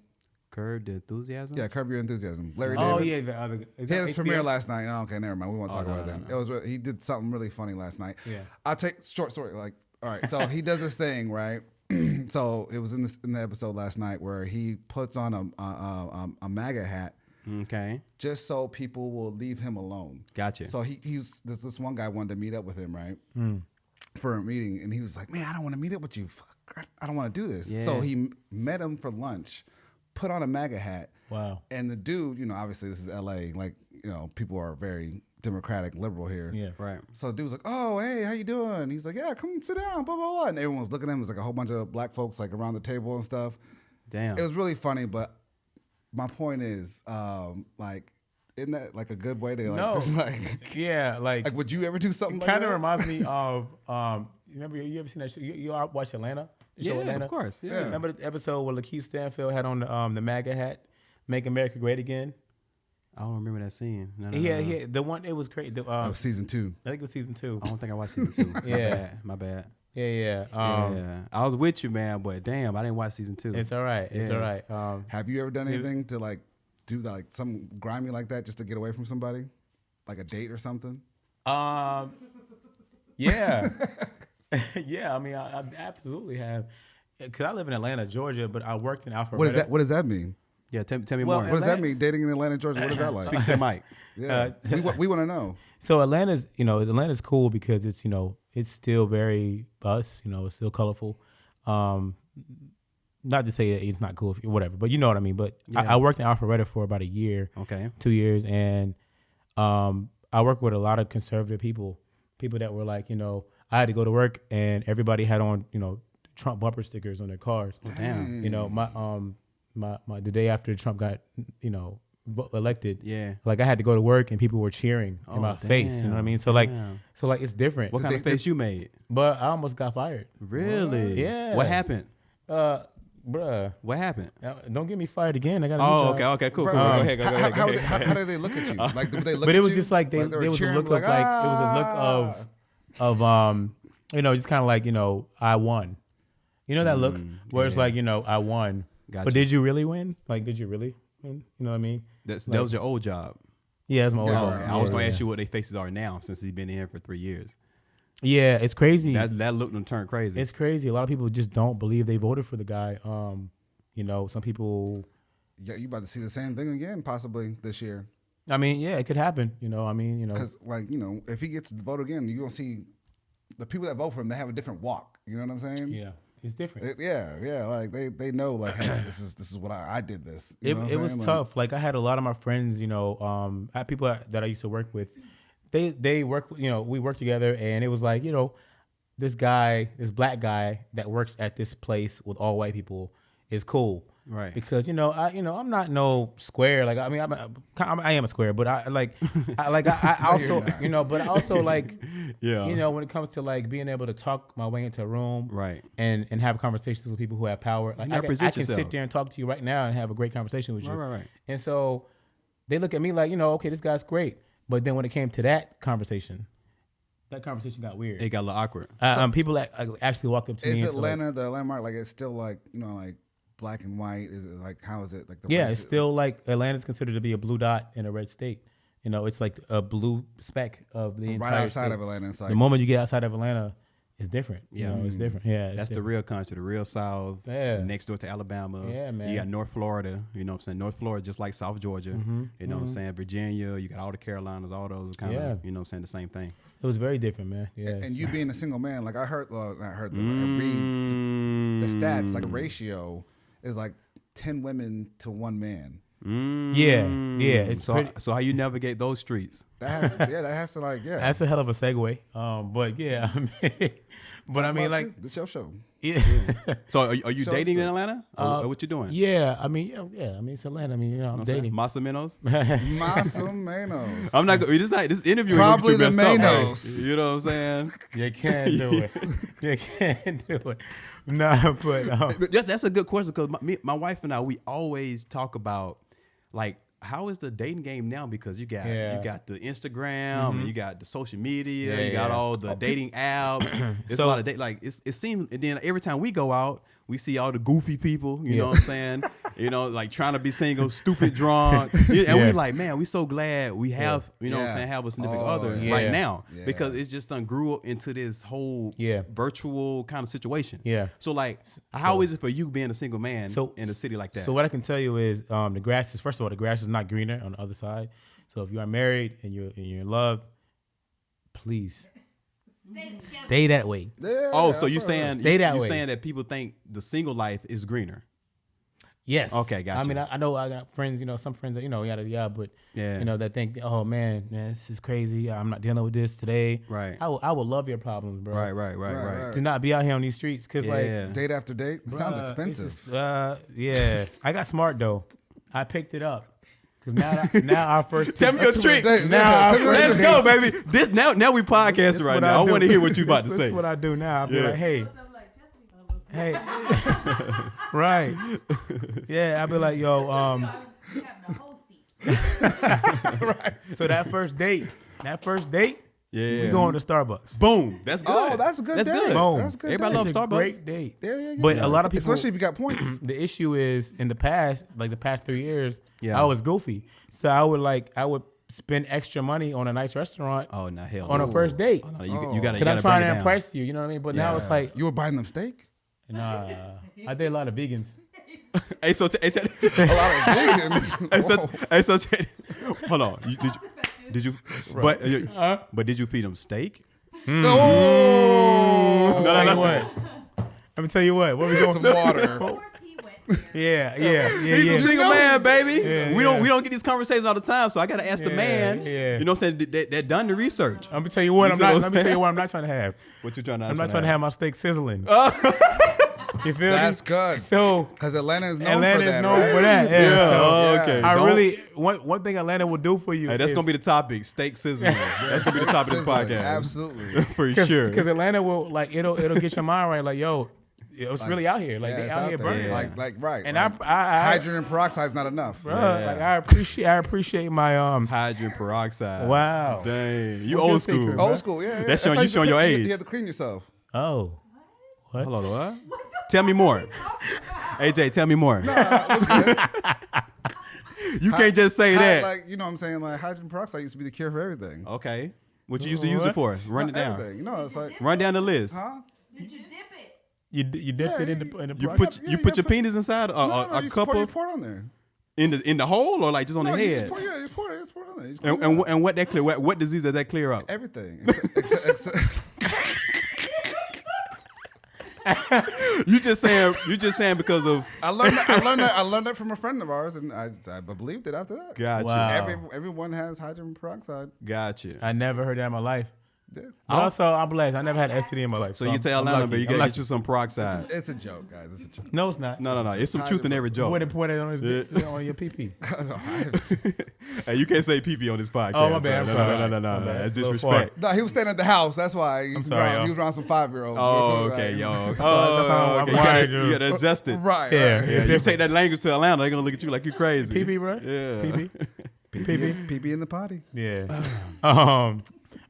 A: Curb the enthusiasm.
B: Yeah, Curb Your Enthusiasm. Larry
C: Oh
B: David.
C: yeah, the other. Is
B: He had
C: that
B: his premiere
C: HBO?
B: last night. Oh, okay, never mind. We won't talk
A: no,
B: about
A: no,
B: that.
A: no.
B: It was he did something really funny last night.
C: Yeah.
B: I'll take short story. Like, all right, so he does this thing, right? So it was in the episode last night where he puts on a MAGA hat
A: Okay.
B: just so people will leave him alone.
A: Gotcha.
B: So there's this one guy wanted to meet up with him, right? For a meeting, and he was like, "Man, I don't want to meet up with you. Fuck, I don't want to do this."
A: Yeah.
B: So he met him for lunch, put on a MAGA hat.
C: Wow.
B: And the dude, obviously this is LA, like, people are very democratic, liberal here.
C: Yeah.
A: Right.
B: So the dude was like, "Oh, hey, how you doing?" He's like, "Yeah, come sit down, blah, blah, blah." And everyone was looking at him. It was like a whole bunch of black folks like around the table and stuff.
A: Damn.
B: It was really funny, but my point is, like, isn't that like a good way to like,
C: No.
B: just, like,
C: Yeah, like
B: would you ever do something
C: it
B: like
C: kind
B: that?
C: of reminds me of remember you ever seen that show? You watch Atlanta? The show
A: Yeah,
C: Atlanta?
A: of course. Yeah.
C: Remember the episode where Lakeith Stanfield had on the MAGA hat, "Make America Great Again"?
A: I don't remember that scene. No,
C: He
A: no,
C: had,
A: no.
C: he had the one. It was crazy.
B: That was season 2.
C: I think it was season 2.
A: I don't think I watched season 2.
C: Yeah.
A: My bad.
C: Yeah.
A: Yeah. I was with you, man, but damn, I didn't watch season 2.
C: It's all right. It's
A: Yeah.
C: all right.
B: Have you ever done anything to like do like some grimy like that just to get away from somebody, like a date or something?
C: Yeah. Yeah. I mean, I absolutely have. Because I live in Atlanta, Georgia, but I worked in Alpharetta.
B: What does that mean?
A: Yeah, tell me
C: Well,
A: more.
B: What does that
C: Atlanta-
B: mean? Dating in Atlanta, Georgia. What is that like?
A: Speak to the mic.
B: Yeah, we want to know.
C: So Atlanta's cool because it's it's still very us. It's still colorful. Not to say that it's not cool, whatever, but you know what I mean. But
A: Yeah.
C: I worked in Alpharetta for about a year,
A: Okay.
C: 2 years, and I worked with a lot of conservative people that were like, I had to go to work and everybody had on, Trump bumper stickers on their cars.
A: Damn.
C: My the day after Trump got, elected,
A: Yeah.
C: like I had to go to work and people were cheering in my face. You know what I mean? So
A: damn.
C: like it's different.
A: What kind of face you made?
C: But I almost got fired.
A: Really?
C: Yeah.
A: What happened?
C: Bruh,
A: What happened?
C: don't get me fired again. I got a new
A: Oh,
C: job.
A: okay, cool.
B: Right,
A: Go
B: right.
A: ahead, go ahead. Go ahead.
B: How did they look at you? Like, did they look
C: But
B: at
C: it was
B: you?
C: just like
B: were
C: there was a
B: cheering,
C: look of like it was a look of just kind of like I won. You know that look where it's
A: yeah.
C: like I won.
A: Gotcha.
C: But did you really win? Like did you really win? You know what I mean?
A: That
C: Like-
A: was your old job.
C: Yeah, that's my old
B: Yeah,
C: job.
A: Okay.
B: yeah,
A: I was going to
C: yeah.
A: ask you what their faces are now since he's been in here for 3 years.
C: Yeah, it's crazy.
A: That look them turn crazy.
C: It's crazy. A lot of people just don't believe they voted for the guy. Some people.
B: Yeah, you about to see the same thing again, possibly this year.
C: I mean, yeah, it could happen.
B: Because, if he gets voted again, you're gonna see the people that vote for him. They have a different walk. You know what I'm saying?
C: Yeah, it's different.
B: Yeah. Like they know, like, hey, this is what I did this. You
C: It,
B: know what
C: it
B: I'm
C: was
B: saying? Like,
C: tough. Like I had a lot of my friends, I had people that I used to work with. They work, we work together, and it was like, this black guy that works at this place with all white people is cool,
A: Right.
C: Because I'm not no square. Like I mean, I am a square, but I also but I also like
A: Yeah.
C: when it comes to like being able to talk my way into a room,
A: Right.
C: and have conversations with people who have power. Like
A: You gotta
C: I
A: present
C: can
A: yourself.
C: sit there and talk to you right now and have a great conversation with you.
A: Right.
C: And so they look at me like, okay, this guy's great. But then when it came to that conversation got weird.
A: It got a little awkward.
C: People that actually walked up to me.
B: is
C: and like,
B: Atlanta the landmark? Like, it's still like like black and white. Is it like, how is it like?
C: yeah,
B: race-
C: it's still like Atlanta's considered to be a blue dot in a red state. It's like a blue speck of the
B: right
C: entire
B: outside
C: state.
B: of Atlanta. It's like,
C: The moment you get outside of Atlanta, it's different.
A: Yeah.
C: It's different. Yeah, it's
A: That's the
C: different.
A: real country, the real South.
C: Yeah.
A: Next door to Alabama.
C: Yeah, man.
A: You got North Florida. You know what I'm saying? North Florida, just like South Georgia. You know what I'm saying? Virginia. You got all the Carolinas. All those kind of.
C: Yeah.
A: You know what I'm saying? The same thing.
C: It was very different, man. Yeah.
B: and you being a single man, like I heard, I read the stats. Like a ratio is like 10 women to 1 man.
C: Yeah. It's
A: So,
C: pretty,
A: so how you navigate those streets?
B: That has to like, yeah.
C: that's a hell of a segue. But yeah, I mean, but I mean,
B: About
C: like,
B: you. This your show.
C: yeah.
A: So are you
B: Show
A: dating in
B: us.
A: Atlanta? Or what you doing?
C: Yeah, I mean, yeah, I mean, it's Atlanta. I mean, you know, I'm dating.
A: Masaminos?
B: Masamenos.
A: I'm not going. This interview
B: Probably
A: is gonna
B: the
A: get you messed up,
B: Manos.
A: right? You know what I'm saying?
C: You can't do it. You can't do it. Nah, but
A: But that's a good question because my wife and I, we always talk about like how is the dating game now, because you got the Instagram and you got the social media, you got all the dating apps. It's a lot of like it seems, and then every time we go out, we see all the goofy people, you know what I'm saying? You know, like trying to be single, stupid drunk. And we like, man, we so glad we have, you know what I'm saying, have a significant other right now because it's just done grew into this whole virtual kind of situation. Yeah. So like, how is it for you being a single man in a city like that?
C: So what I can tell you is the grass is, first of all, the grass is not greener on the other side. So if you are married and you're in love, please stay that way.
B: Yeah,
A: so you saying that people think the single life is greener?
C: Yes.
A: Okay, gotcha.
C: I mean, I know I got friends, you know, some friends that, you know, yada yada, but you know, that think, oh man, this is crazy. I'm not dealing with this today.
A: Right.
C: I will love your problems, bro.
A: Right.
C: Do not be out here on these streets, cause like
B: date after date, it sounds expensive.
C: Yeah. I got smart though. I picked it up. Cause now our first
A: tell me your trick. Let's go, baby. This now we podcasting right now. I want to hear what you about to say.
C: This is what I do now. I'll be like, hey, right. Yeah, I'll be like, yo, right. So that first date, we going to Starbucks.
A: Boom. That's good.
B: Oh, that's a good date.
C: Boom.
B: That's good.
A: Everybody loves Starbucks.
C: Great date.
B: Yeah.
C: But a lot of people,
B: especially if you got points.
C: The issue is in the past, like the past 3 years, I was goofy. So I would spend extra money on a nice restaurant.
A: Oh, no, hell.
C: On a first date.
A: Oh, no, you gotta.
C: Because I'm trying to impress you. You know what I mean? But now it's like,
B: you were buying them steak.
C: Nah, I did a lot of vegans.
A: Hey, so
B: a lot of vegans.
A: Hold on. Did you? But did you feed them steak?
B: Oh,
C: No. Let me tell you what. What we doing?
B: Some water.
C: Yeah.
A: He's a single man, baby. Yeah, we don't get these conversations all the time, so I gotta ask the man. Yeah. You know what I'm saying? That done the research.
C: I'm gonna tell you what. Let me tell you what I'm not trying to have.
A: What you trying to?
C: I'm not trying to have my steak sizzling. You feel
B: That's
C: me?
B: good.
C: So
B: because Atlanta is known for that.
C: Yeah.
A: Okay.
C: I really one thing Atlanta will do for you.
A: Hey, that's gonna be the topic: steak sizzling. That's gonna be the topic of the podcast.
B: Absolutely,
A: for sure.
C: Because Atlanta will like it'll get your mind right. Like yo. It's really out here. Like they out here burning.
B: Like right.
C: And
B: like, hydrogen peroxide is not enough.
C: Bro, like I appreciate my
A: hydrogen peroxide.
C: Wow.
A: Dang. You old school.
C: Secret,
B: old school, yeah.
A: That's showing your age.
B: You have to clean yourself.
C: Oh. What?
A: Hold on, what? Tell me more. AJ, tell me more. You can't just say that.
B: Like, you know what I'm saying? Like hydrogen peroxide used to be the cure for everything.
A: Okay. What you used to use it for? Run it down.
B: Everything. You know, it's like
A: run down the list.
B: Huh?
D: Did you dip it?
C: You dipped it in the
A: You put your penis inside a cup
B: you
A: of
B: pour it on there.
A: in the hole or like just on the head.
B: You pour it on there.
A: And what that clear? What disease does that clear up?
B: Everything.
A: You just saying because of
B: I learned that from a friend of ours, and I believed it after that.
A: Gotcha.
C: Wow.
B: Everyone has hydrogen peroxide.
A: Gotcha.
C: I never heard that in my life.
B: Yeah.
C: But also, I'm blessed. I never had STD in my life.
A: So you tell Atlanta, but you gotta get you some peroxide.
B: It's a joke, guys. It's a joke.
C: No, it's not.
A: No. It's some truth in every joke.
C: Point it on your PP.
A: Hey, you can't say PP on this podcast.
C: Oh, my bad.
A: No. That's disrespect.
B: No, he was staying at the house. That's why.
C: I'm sorry,
B: he was around some 5-year-olds.
A: Oh, okay, yo.
C: Okay.
A: You gotta adjust it.
B: Right.
C: Yeah.
A: You take that language to Atlanta, they're gonna look at you like you crazy.
C: PP, bro?
A: Yeah.
C: PP
B: in the potty.
C: Yeah.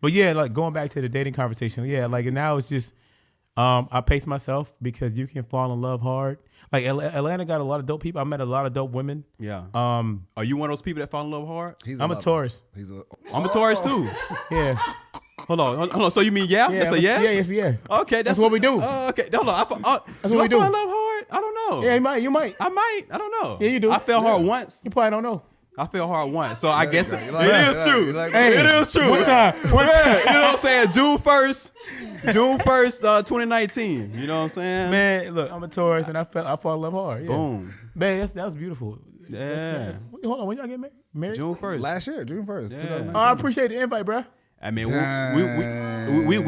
C: But yeah, like going back to the dating conversation, like now it's just I pace myself because you can fall in love hard. Like Atlanta got a lot of dope people. I met a lot of dope women.
A: Yeah. Are you one of those people that fall in love hard?
C: I'm a Taurus.
A: I'm a Taurus too.
C: Yeah.
A: Hold on. So you mean that's a yes?
C: Yeah.
A: Okay,
C: that's what we do.
A: Okay, hold on.
C: That's what we do.
A: I fall in love hard? I don't know.
C: Yeah, you might.
A: I might. I don't know.
C: Yeah, you do.
A: I fell hard once.
C: You probably don't know.
A: I fell hard once, so I guess it is true.
C: It
A: is true.
C: One time.
A: You know what I'm saying? June 1st, 2019. You know what I'm saying?
C: Man, look, I'm a Taurus, and I fall in love hard. Yeah.
A: Boom.
C: Man, that was beautiful.
A: Yeah.
C: Hold on, when y'all get married?
A: June 1st.
B: Last year, June 1st,
A: Yeah.
B: 2019.
C: Oh, I appreciate the invite, bro.
A: I mean, we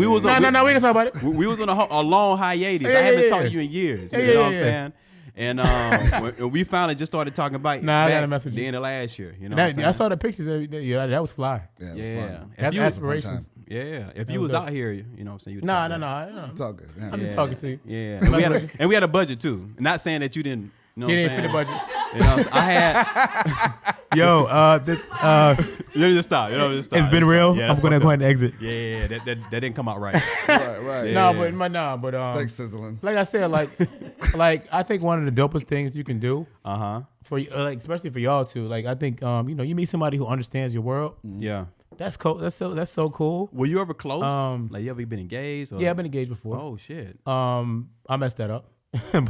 A: was
C: No,
A: on,
C: we can talk about it.
A: we was on a long hiatus.
C: Yeah,
A: I haven't
C: yeah,
A: talked
C: yeah.
A: to you in years.
C: Yeah,
A: You
C: yeah,
A: know what I'm
C: yeah.
A: saying? And when we finally just started talking about
C: Nah, I
A: back
C: gotta mess with
A: the
C: you.
A: end of last year. You know what I'm saying?
C: I saw the pictures every day. Yeah, that was fly.
B: Yeah, it was
A: Yeah.
B: fun.
A: If
C: That's
A: you-
C: aspirations.
A: Yeah. If you
C: was
A: was
C: dope.
A: out here, you know what I'm saying? you'd
C: No,
A: talk
C: no,
A: about
C: no.
B: It's all good. Yeah.
C: I'm
A: it.
C: just talking to you.
A: Yeah. And we had a budget too. Not saying that you didn't. You know
C: He
A: what I'm
C: didn't fit
A: saying?
C: the budget.
A: You know, what I'm saying? I had. You just stop. You know, just stop.
C: it's been
A: Just
C: real.
A: stop. Yeah,
C: I'm
A: that's
C: gonna
A: fucked
C: go
A: up.
C: ahead and exit.
A: Yeah. That didn't come out right.
B: Right.
A: Yeah.
C: No, but
B: Steak sizzling.
C: like I said, like I think one of the dopest things you can do for like especially for y'all too. Like I think you meet somebody who understands your world.
A: Yeah.
C: That's cool. That's so cool.
A: Were you ever close?
C: Um,
A: Like you ever been engaged? Or?
C: Yeah, I've been engaged before.
A: Oh shit.
C: I messed that up,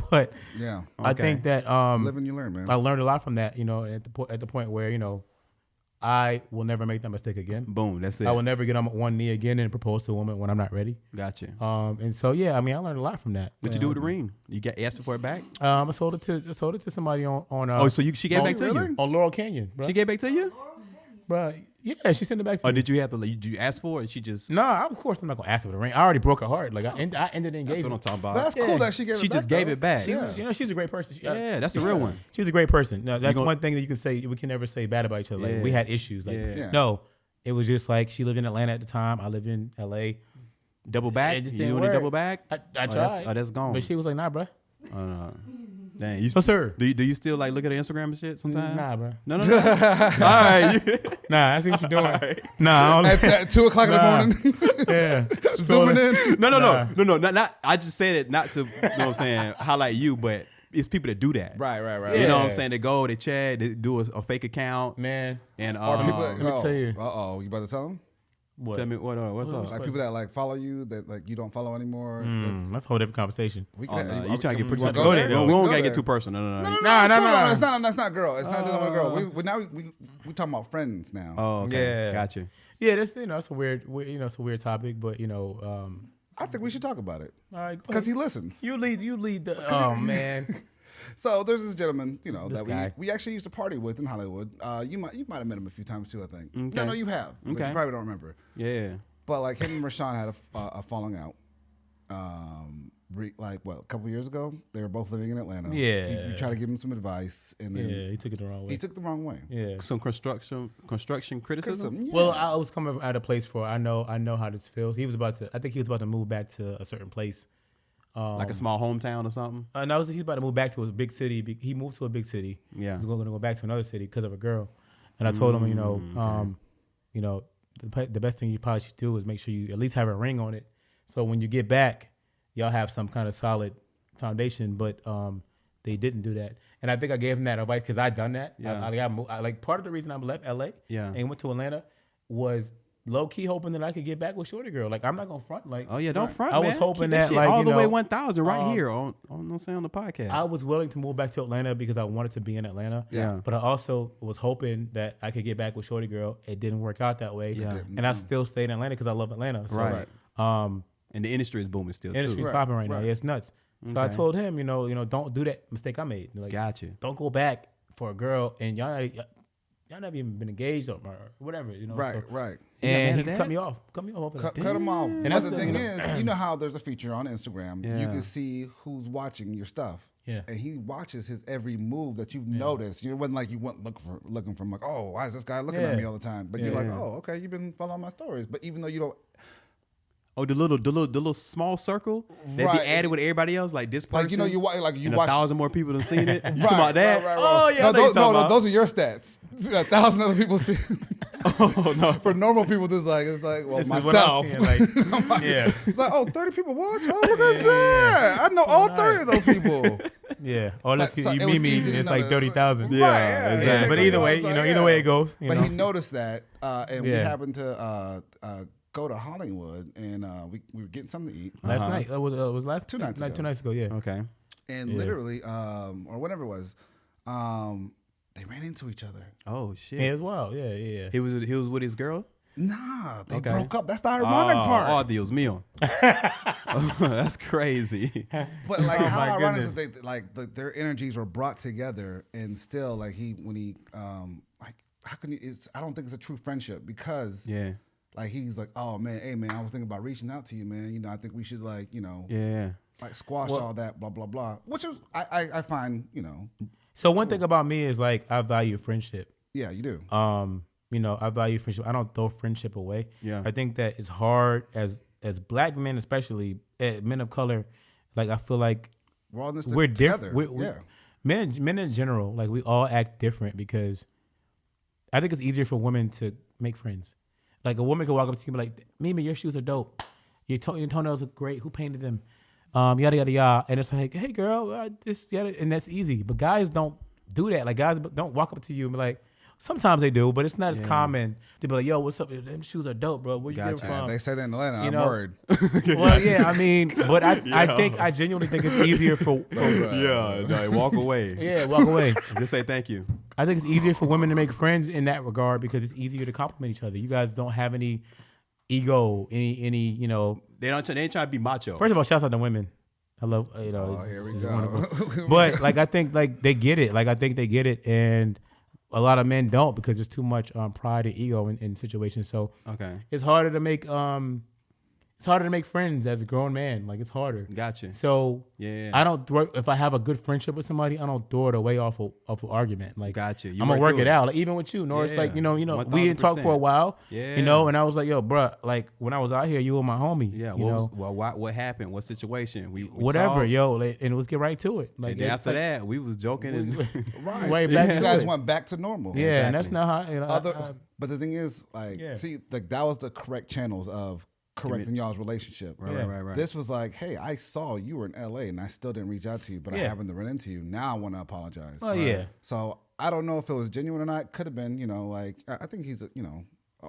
C: but
B: Yeah.
C: I
A: Okay.
C: think that
B: Live and you learn, man.
C: I learned a lot from that. At the point where I will never make that mistake again.
A: Boom. That's it.
C: I will never get on one knee again and propose to a woman when I'm not ready.
A: Gotcha.
C: And so yeah, I mean, I learned a lot from that.
A: What you do with the ring? You asked for it back?
C: I sold it to somebody on
A: Oh, so she gave back to
B: really?
A: you?
C: on Laurel Canyon, bro.
A: She gave back to you?
C: Bro, yeah, she sent it back to
A: Or
C: me.
A: did you have to? Did you ask for it? And she just.
C: Nah, of course I'm not gonna ask her for the ring. I already broke her heart. Like I ended the
A: That's what I'm
C: engagement.
A: talking about.
B: That's
C: Yeah.
B: cool that she gave it
A: She
B: back,
A: just gave
B: though.
A: it back.
C: She was, she's a great person.
A: Yeah, that's a real one.
C: She's a great person. No, that's
A: gonna-
C: one thing that you can say. We can never say bad about each other. Like
A: Yeah.
C: we had issues. Like
A: Yeah.
B: Yeah.
C: no, it was just like she lived in Atlanta at the time. I lived in LA.
A: Double back?
C: It just
A: You
C: didn't
A: want a
C: work.
A: double back?
C: I
A: Oh,
C: tried.
A: that's gone.
C: But she was like, nah, bro.
A: Dang, you
C: No, sir.
A: do you still like look at her Instagram and shit sometimes?
C: Nah, bro.
A: No. All right.
C: Nah, I see what you're doing. Nah, I don't,
B: At 2 o'clock in the
C: Nah.
B: morning,
C: yeah.
B: zooming in.
A: No.
C: Nah.
A: Not. I just said it not to. You know what I'm saying? Highlight you, but it's people that do that.
B: Right.
A: You know what
C: Yeah.
A: I'm saying? They go, they chat, they do a fake account,
C: Man,
A: and
B: Or the people that,
C: me tell you.
B: you about to tell them?
C: what?
A: tell me what's up.
B: Like people that like follow you that like you don't follow anymore.
C: That's a whole different conversation.
B: We
A: Oh,
B: can,
A: no, you trying to get pretty
B: wanna
A: much?
B: go
C: there?
B: there?
A: We
B: We
A: don't
B: can
A: gotta
B: go
A: get too
B: there.
A: personal. No.
B: No,
C: Nah,
B: it's
C: nah,
B: cool.
C: nah.
B: It's not. That's not girl. It's not dealing with a girl. We now we talking about friends now.
A: Oh, okay.
C: Yeah.
A: Gotcha.
C: Yeah, that's it's a weird it's a weird topic, but
B: I think we should talk about it
C: all right,
B: because he listens.
C: you lead the oh man.
B: So there's this gentleman,
C: This
B: that
C: guy.
B: we actually used to party with in Hollywood. You might have met him a few times too. I think.
A: Okay.
B: No, you have. But
A: Okay.
B: you probably don't remember.
A: Yeah.
B: But like him and Rashawn had a falling out. A couple years ago, they were both living in Atlanta.
C: Yeah.
B: You try to give him some advice, and then
C: Yeah, he took it the wrong way.
B: he took the wrong way.
C: Yeah.
A: Some construction criticism.
B: Yeah.
C: Well, I was coming at a place for I know how this feels. I think he was about to move back to a certain place.
A: Like a small hometown or something.
C: And he was about to move back to a big city. He moved to a big city.
A: Yeah.
C: He's going to go back to another city because of a girl. And I told him, the best thing you probably should do is make sure you at least have a ring on it. So when you get back, y'all have some kind of solid foundation. But they didn't do that. And I think I gave him that advice because I'd done that.
A: Yeah.
C: Part of the reason I left LA and went to Atlanta was low key hoping that I could get back with Shorty Girl. Like I'm not gonna front. Like
A: Oh yeah, don't front.
C: I was
A: man.
C: hoping
A: Keep
C: that,
A: shit
C: like,
A: all
C: you
A: the way
C: know,
A: 1,000 right here on the podcast.
C: I was willing to move back to Atlanta because I wanted to be in Atlanta.
A: Yeah.
C: But I also was hoping that I could get back with Shorty Girl. It didn't work out that way.
A: Yeah.
C: And I still stayed in Atlanta because I love Atlanta. So,
A: Right.
C: Um,
A: And the industry is booming still
C: industry's
A: too.
C: popping right now.
B: Right.
C: Yeah, it's nuts. So I
A: Okay.
C: told him, don't do that mistake I made. Like,
A: Gotcha.
C: don't go back for a girl and y'all never even been engaged or whatever.
B: Right,
C: So-
B: right.
C: And
A: mad
C: he
A: at
C: cut
A: that?
C: me off. Cut me off.
B: Cut them off.
C: And
B: But
C: that's
B: the
C: the-
B: thing is, you know how there's a feature on Instagram. You
A: Yeah.
B: can see who's watching your stuff.
C: Yeah.
B: And he watches his every move that you've noticed. It wasn't like you went looking for him like, oh, why is this guy looking at
C: Yeah.
B: me all the time? But you're
C: Yeah.
B: like, oh, okay, you've been following my stories. But even though you don't,
A: Oh, the little small circle that
B: Right.
A: be added with everybody else, like this person.
B: like you watch,
A: and
B: watch
A: 1,000 more people have seen it. You
B: Right,
A: talking about that?
B: right.
A: Oh yeah, I know
B: no,
A: you
B: those,
A: talking about.
B: those are your stats. 1,000 other people see.
A: Oh no.
B: For normal people, it's like well,
C: This is what
B: myself.
C: I'm seeing, like, yeah.
B: It's like, oh, 30 people watch. Oh, look at that! I know all 30 of those people.
C: Yeah. Or let's
B: But, so
C: you
B: it
C: meet
B: was
C: me,
B: easy to
C: it's
B: know
C: like
B: that-
C: 30,000.
B: Right,
A: Yeah,
C: Yeah, but either way,
B: So,
C: either way it goes.
B: But he noticed that, and we
C: Yeah.
B: happened to go to Hollywood, and we were getting something to eat,
C: Last night. It was last
B: 2 nights
C: like
B: ago.
C: 2 nights ago, yeah.
A: Okay.
B: and
C: Yeah.
B: literally, or whatever it was, they ran into each other.
A: Oh shit.
C: Yeah, it was wild. Yeah.
A: He was with his girl.
B: Nah, they
A: Okay.
B: broke up. That's the ironic part.
A: Oh, Dios mío. That's crazy.
B: But like,
C: Oh,
B: how
C: my
B: ironic
C: goodness.
B: is they like their energies were brought together, and still like like how can you? I don't think it's a true friendship because
A: Yeah.
B: like he's like, oh man, hey man, I was thinking about reaching out to you, man. You know, I think we should like
A: Yeah.
B: like squash all that blah blah blah, which is I find
C: So one thing about me is like I value friendship.
B: yeah, you do.
C: I value friendship. I don't throw friendship away.
A: Yeah.
C: I think that it's hard as black men, especially men of color. Like I feel like
B: We're all in this
C: we're
B: together.
C: different.
B: Yeah.
C: Men in general, like we all act different because I think it's easier for women to make friends. Like a woman could walk up to you and be like, Mimi, your shoes are dope. Your toenails are great. Who painted them? Yada yada yada. And it's like, hey girl, this yada, and that's easy. But guys don't do that. Like guys don't walk up to you and be like. Sometimes they do, but it's not as common to be like, "Yo, what's up? Them shoes are dope, bro. Where you get them
B: Yeah,
C: from?"
B: they say that in Atlanta.
C: You
B: I'm
C: know?
B: worried.
C: Well, yeah, I mean, but I genuinely think it's easier for
A: Yeah. No, walk away.
C: yeah, walk away.
A: Just say thank you.
C: I think it's easier for women to make friends in that regard because it's easier to compliment each other. You guys don't have any ego, any
A: They ain't trying to be macho.
C: First of all, shouts out to women. I love
B: Oh, here we
C: it's
B: go.
C: wonderful. But like I think like they get it. Like I think they get it, and a lot of men don't because there's too much pride and ego in situations. So
A: Okay.
C: it's harder to make friends as a grown man. Like it's harder.
A: Gotcha.
C: So
A: Yeah.
C: I don't throw if I have a good friendship with somebody, I don't throw it away off of argument. Like
A: Gotcha. You
C: I'm gonna
A: work
C: work
A: through
C: it
A: it.
C: out. Like even with you, Norris.
A: Yeah.
C: Like we didn't talk for a
A: 1000%.
C: while.
A: Yeah.
C: And I was like, yo, bruh, like when I was out here, you were my homie.
A: Yeah. What happened? What situation? We
C: Whatever,
A: talked,
C: yo. Like, and let's get right to it. Like
A: And then
C: it's
A: after
C: like,
A: that, we was joking and
B: Right.
C: Way back
B: You
C: to
B: guys
C: it.
B: went back to normal.
C: Yeah, and that's
A: Exactly.
C: not how
B: But the thing is, like,
C: Yeah.
B: see, like that was the correct channels of correcting y'all's relationship.
C: Yeah.
A: right.
B: This was like, hey, I saw you were in LA and I still didn't reach out to you, but I
C: Yeah.
B: haven't run into you. Now I want to apologize.
C: Oh, yeah.
B: So I don't know if it was genuine or not. Could have been, like I think he's a,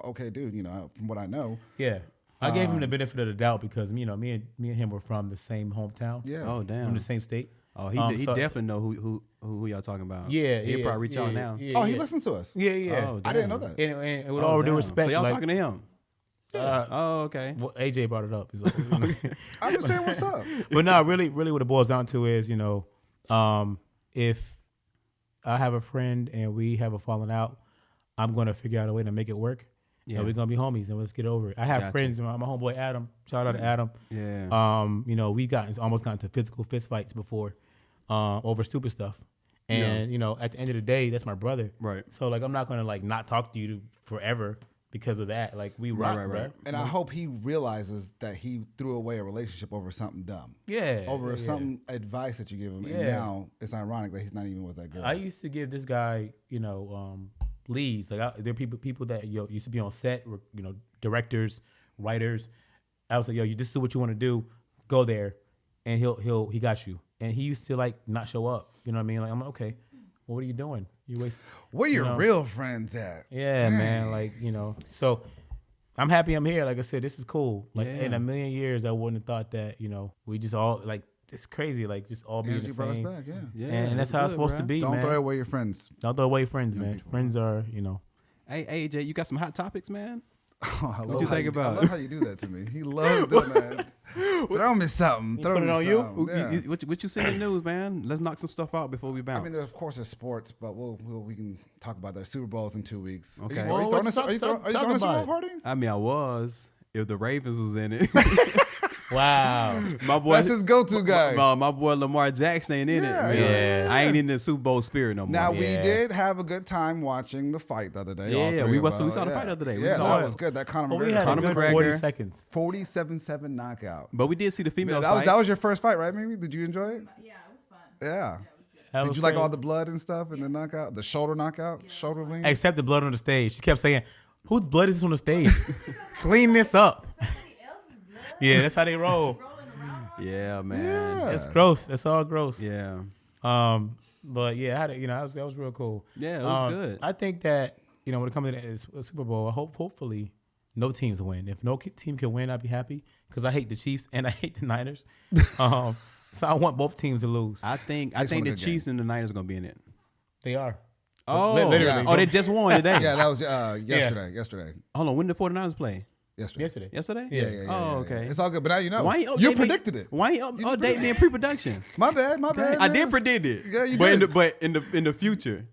B: okay dude, from what I know.
C: Yeah. I gave him the benefit of the doubt because me and him were from the same hometown.
B: Yeah.
A: Oh
C: From
A: damn.
C: the same state.
A: Oh, he
C: So-
A: definitely know who y'all talking about.
C: Yeah,
A: He'll
C: yeah,
A: probably reach out
C: yeah,
A: now.
C: yeah,
B: Oh, he
C: yeah.
B: listens to us.
C: Yeah, yeah.
A: Oh,
B: I didn't know
A: damn.
B: that.
C: And with
A: Oh,
C: all due
A: damn.
C: respect,
A: So y'all
C: like,
A: talking to him? Oh, okay.
C: well, AJ brought it up. He's like,
B: I'm just saying what's up.
C: but no, really what it boils down to is, if I have a friend and we have a falling out, I'm going to figure out a way to make it work.
A: Yeah.
C: We're going to be homies and let's get over it. I have
A: Gotcha.
C: friends, my homeboy Adam, shout out to Adam.
A: Yeah.
C: We almost got into physical fist fights before over stupid stuff. And, at the end of the day, that's my brother.
A: Right.
C: So, like, I'm not going to, like, not talk to you forever because of that. Like, we rock,
A: right.
C: bruh.
B: And I hope he realizes that he threw away a relationship over something dumb.
C: Yeah.
B: Over
C: yeah.
B: some advice that you give him. And
C: Yeah.
B: now it's ironic that he's not even with that girl.
C: I used to give this guy, leads. Like there are people that used to be on set, directors, writers. I was like, yo, this is what you want to do. Go there, and he got you. And he used to like not show up. You know what I mean? Like I'm like, okay, well, what are you doing? You waste.
B: Where your
C: know.
B: real friends at?
C: Yeah, man. Like so. I'm happy I'm here. Like I said, this is cool. Like
A: Yeah.
C: in a million years, I wouldn't have thought that we just all like it's crazy. Like just all being
B: Energy
C: the
B: brought us
C: same.
B: back, yeah.
A: Yeah.
C: And that's how it's supposed to be,
B: Don't
C: man.
B: throw away your friends.
C: Don't throw away friends, man. Friends are,
A: Hey, AJ, you got some hot topics, man?
B: Oh,
A: What you think about
B: I
A: it?
B: love how you do that to me. He loves doing that. Throw me something. Throw
C: put
B: me
C: it on you?
B: something. Yeah.
A: What you see in the news, man? Let's knock some stuff out before we bounce.
B: I mean, of course, it's sports, but we can talk about that. Super Bowl's in 2 weeks.
A: Okay.
B: Are
C: Well,
B: you throwing
C: let's
B: a Super
C: talk
B: Bowl
C: about
B: party?
A: I was. If the Ravens was in it.
C: wow.
A: My boy,
B: That's his go-to guy.
A: My boy Lamar Jackson ain't in it. Man.
C: Yeah.
A: I ain't in the Super Bowl spirit no more.
B: Now, we
C: Yeah.
B: did have a good time watching the fight the other day. all
A: Yeah,
B: three
A: we
B: of
A: saw
B: us.
A: the fight the other day. We
B: Yeah,
A: saw
B: that
A: it.
B: was good. That Conor
C: Well, we
B: McGregor
C: had a
A: Conor
C: good
A: McGregor.
C: 40 seconds.
B: 47-7 knockout.
A: But we did see the female
B: Yeah,
A: fight.
B: that was your first fight, right, Mimi? Did you enjoy it?
D: Yeah, it was fun.
B: Yeah.
C: That
B: Did
C: was
B: you like
C: crazy.
B: all the blood and stuff in the knockout? The shoulder knockout? Shoulder lean?
C: Except the blood on the stage. She kept saying, whose blood is this on the stage? Clean this up.
D: Somebody else's blood
C: Yeah, that's how they roll.
D: rolling around.
A: Yeah, man.
B: Yeah.
C: It's gross. It's all gross.
A: Yeah.
C: But yeah, I had that was real cool.
A: Yeah, it was good.
C: I think that when it comes to the Super Bowl, hopefully no teams win. If no team can win, I'd be happy because I hate the Chiefs and I hate the Niners. So I want both teams to lose.
A: I think
B: just
A: the
B: want a good
A: Chiefs and the Niners are gonna be in it.
C: They are.
A: Oh,
C: Literally.
A: oh, they just won today.
B: Yeah, that was yesterday.
A: Hold on, when did the 49ers play?
B: Yesterday.
A: Yesterday?
B: Yeah.
A: Oh, okay.
B: It's all good, but now you know.
A: Why ain't
B: You
A: update
B: predicted
A: me?
B: it.
A: Why ain't update me in pre-production?
B: My bad.
A: I did
B: man.
A: predict it.
B: Yeah, you
A: but
B: did.
A: But in the future.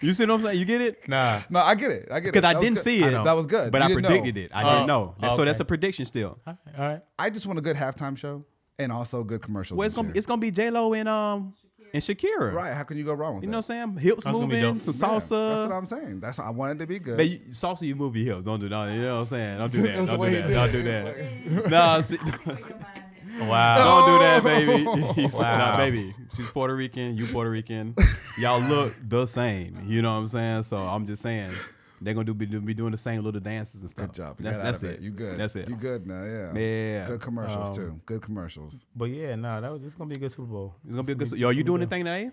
A: You see what I'm saying? You get it?
C: Nah.
B: No, I get it.
A: Because I didn't see it.
B: That was good.
A: But
B: You
A: I
B: didn't
A: predicted
B: know.
A: it. I didn't know. So
C: okay.
A: that's a prediction still.
C: All right.
B: I just want a good halftime show and also good commercials.
A: Well, it's gonna be J-Lo and Shakira.
B: right. How can you go wrong with
A: You
B: that?
A: know what I'm saying? Hips
C: That's gonna be
A: moving,
C: dope.
A: some
B: Yeah,
A: salsa.
B: that's what I'm saying. That's I want it to be good.
A: Man, salsa, you move your hips. Don't do that. You know what I'm saying? Don't do that.
B: That's the
A: Don't
B: way
A: do
B: he
A: that.
B: did
A: Don't
B: it.
A: do
B: It's
A: that. Nah, see,
D: Put your mind in.
C: Wow.
A: don't do that, baby. You said,
C: Wow.
A: nah, baby. She's Puerto Rican. You Puerto Rican. Y'all look the same. You know what I'm saying? So I'm just saying they're gonna be doing the same little dances and stuff.
B: Good job. You
A: That's
B: got out
A: that's
B: of
A: it.
B: You good.
A: That's it.
B: You good now, yeah.
A: Yeah.
B: Good commercials too. Good commercials.
C: But yeah, this is gonna be a good Super Bowl.
A: It's gonna be a good. Yo, you doing anything today?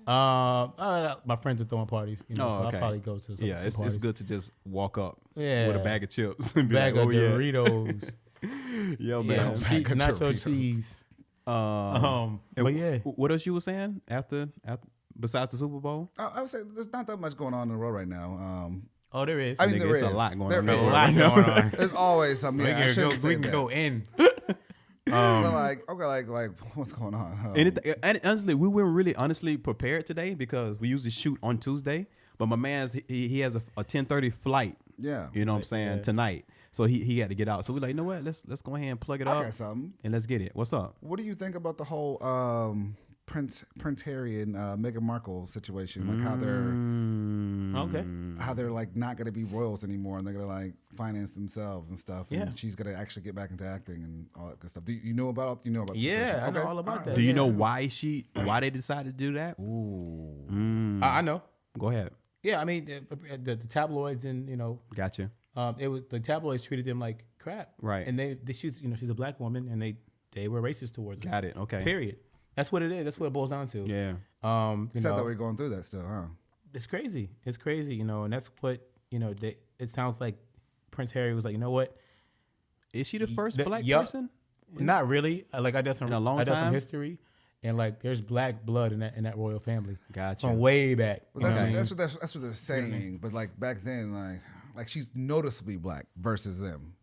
C: My friends are throwing parties, you know, so
A: okay.
C: I'll probably go to some,
A: Yeah,
C: some
A: it's
C: parties.
A: good to just walk up
C: Yeah.
A: with a bag of chips and be
C: Bag
A: like,
C: of
A: oh yeah,
C: Doritos,
A: yo
C: yeah,
A: man.
C: cheap
B: Bag of
C: nacho
B: Doritos.
C: cheese.
A: And
C: But yeah,
A: what else you were saying after besides the Super Bowl?
B: I would say there's not that much going on in the world right now.
C: oh, there is.
B: I mean,
A: Nigga,
B: there
A: it's a
B: is.
A: lot going
B: There
A: on.
C: There's a
B: is.
C: lot going on.
B: There's always something. Yeah, I
C: we
B: shouldn't
C: can,
B: say
C: we can
B: that.
C: go in.
B: But like, okay, like, what's going on?
A: Anything, and honestly, we weren't really honestly prepared today because we usually shoot on Tuesday. But my man's he has a 10:30 flight.
B: Yeah.
A: You know what I'm saying,
C: Yeah.
A: tonight. So he had to get out. So we're like, you know what? Let's go ahead and plug it
B: I
A: up
B: got something.
A: and let's get it. What's up?
B: What do you think about the whole Prince Harry and Meghan Markle situation? Like how they're like not gonna be royals anymore and they're gonna like finance themselves and stuff. And
C: Yeah.
B: she's gonna actually get back into acting and all that good stuff. Do you know about the
C: Yeah,
B: situation?
C: I know
B: Okay.
C: all about
B: right.
C: that.
A: Do you
C: Yeah.
A: know why they decided to do that?
B: Ooh.
C: I know.
A: Go ahead.
C: Yeah, I mean the tabloids and
A: Gotcha.
C: it was the tabloids treated them like crap,
A: Right.
C: And she's a black woman and they were racist towards her.
A: Got it. Okay.
C: Period. That's what it is. That's what it boils down to.
A: Yeah.
B: Sad that we're going through that still, huh?
C: It's crazy. It's crazy, and that's what it sounds like. Prince Harry was like, you know what?
A: Is she the first
C: The-
A: black
C: yup.
A: person?
C: Not really. Like I did some
A: In a long
C: I did some
A: time?
C: history, and like there's black blood in that royal family.
A: Gotcha.
C: From way back.
B: Well, that's,
C: You know
B: what,
C: what I mean?
B: that's what they're saying. But like back then, like she's noticeably black versus them.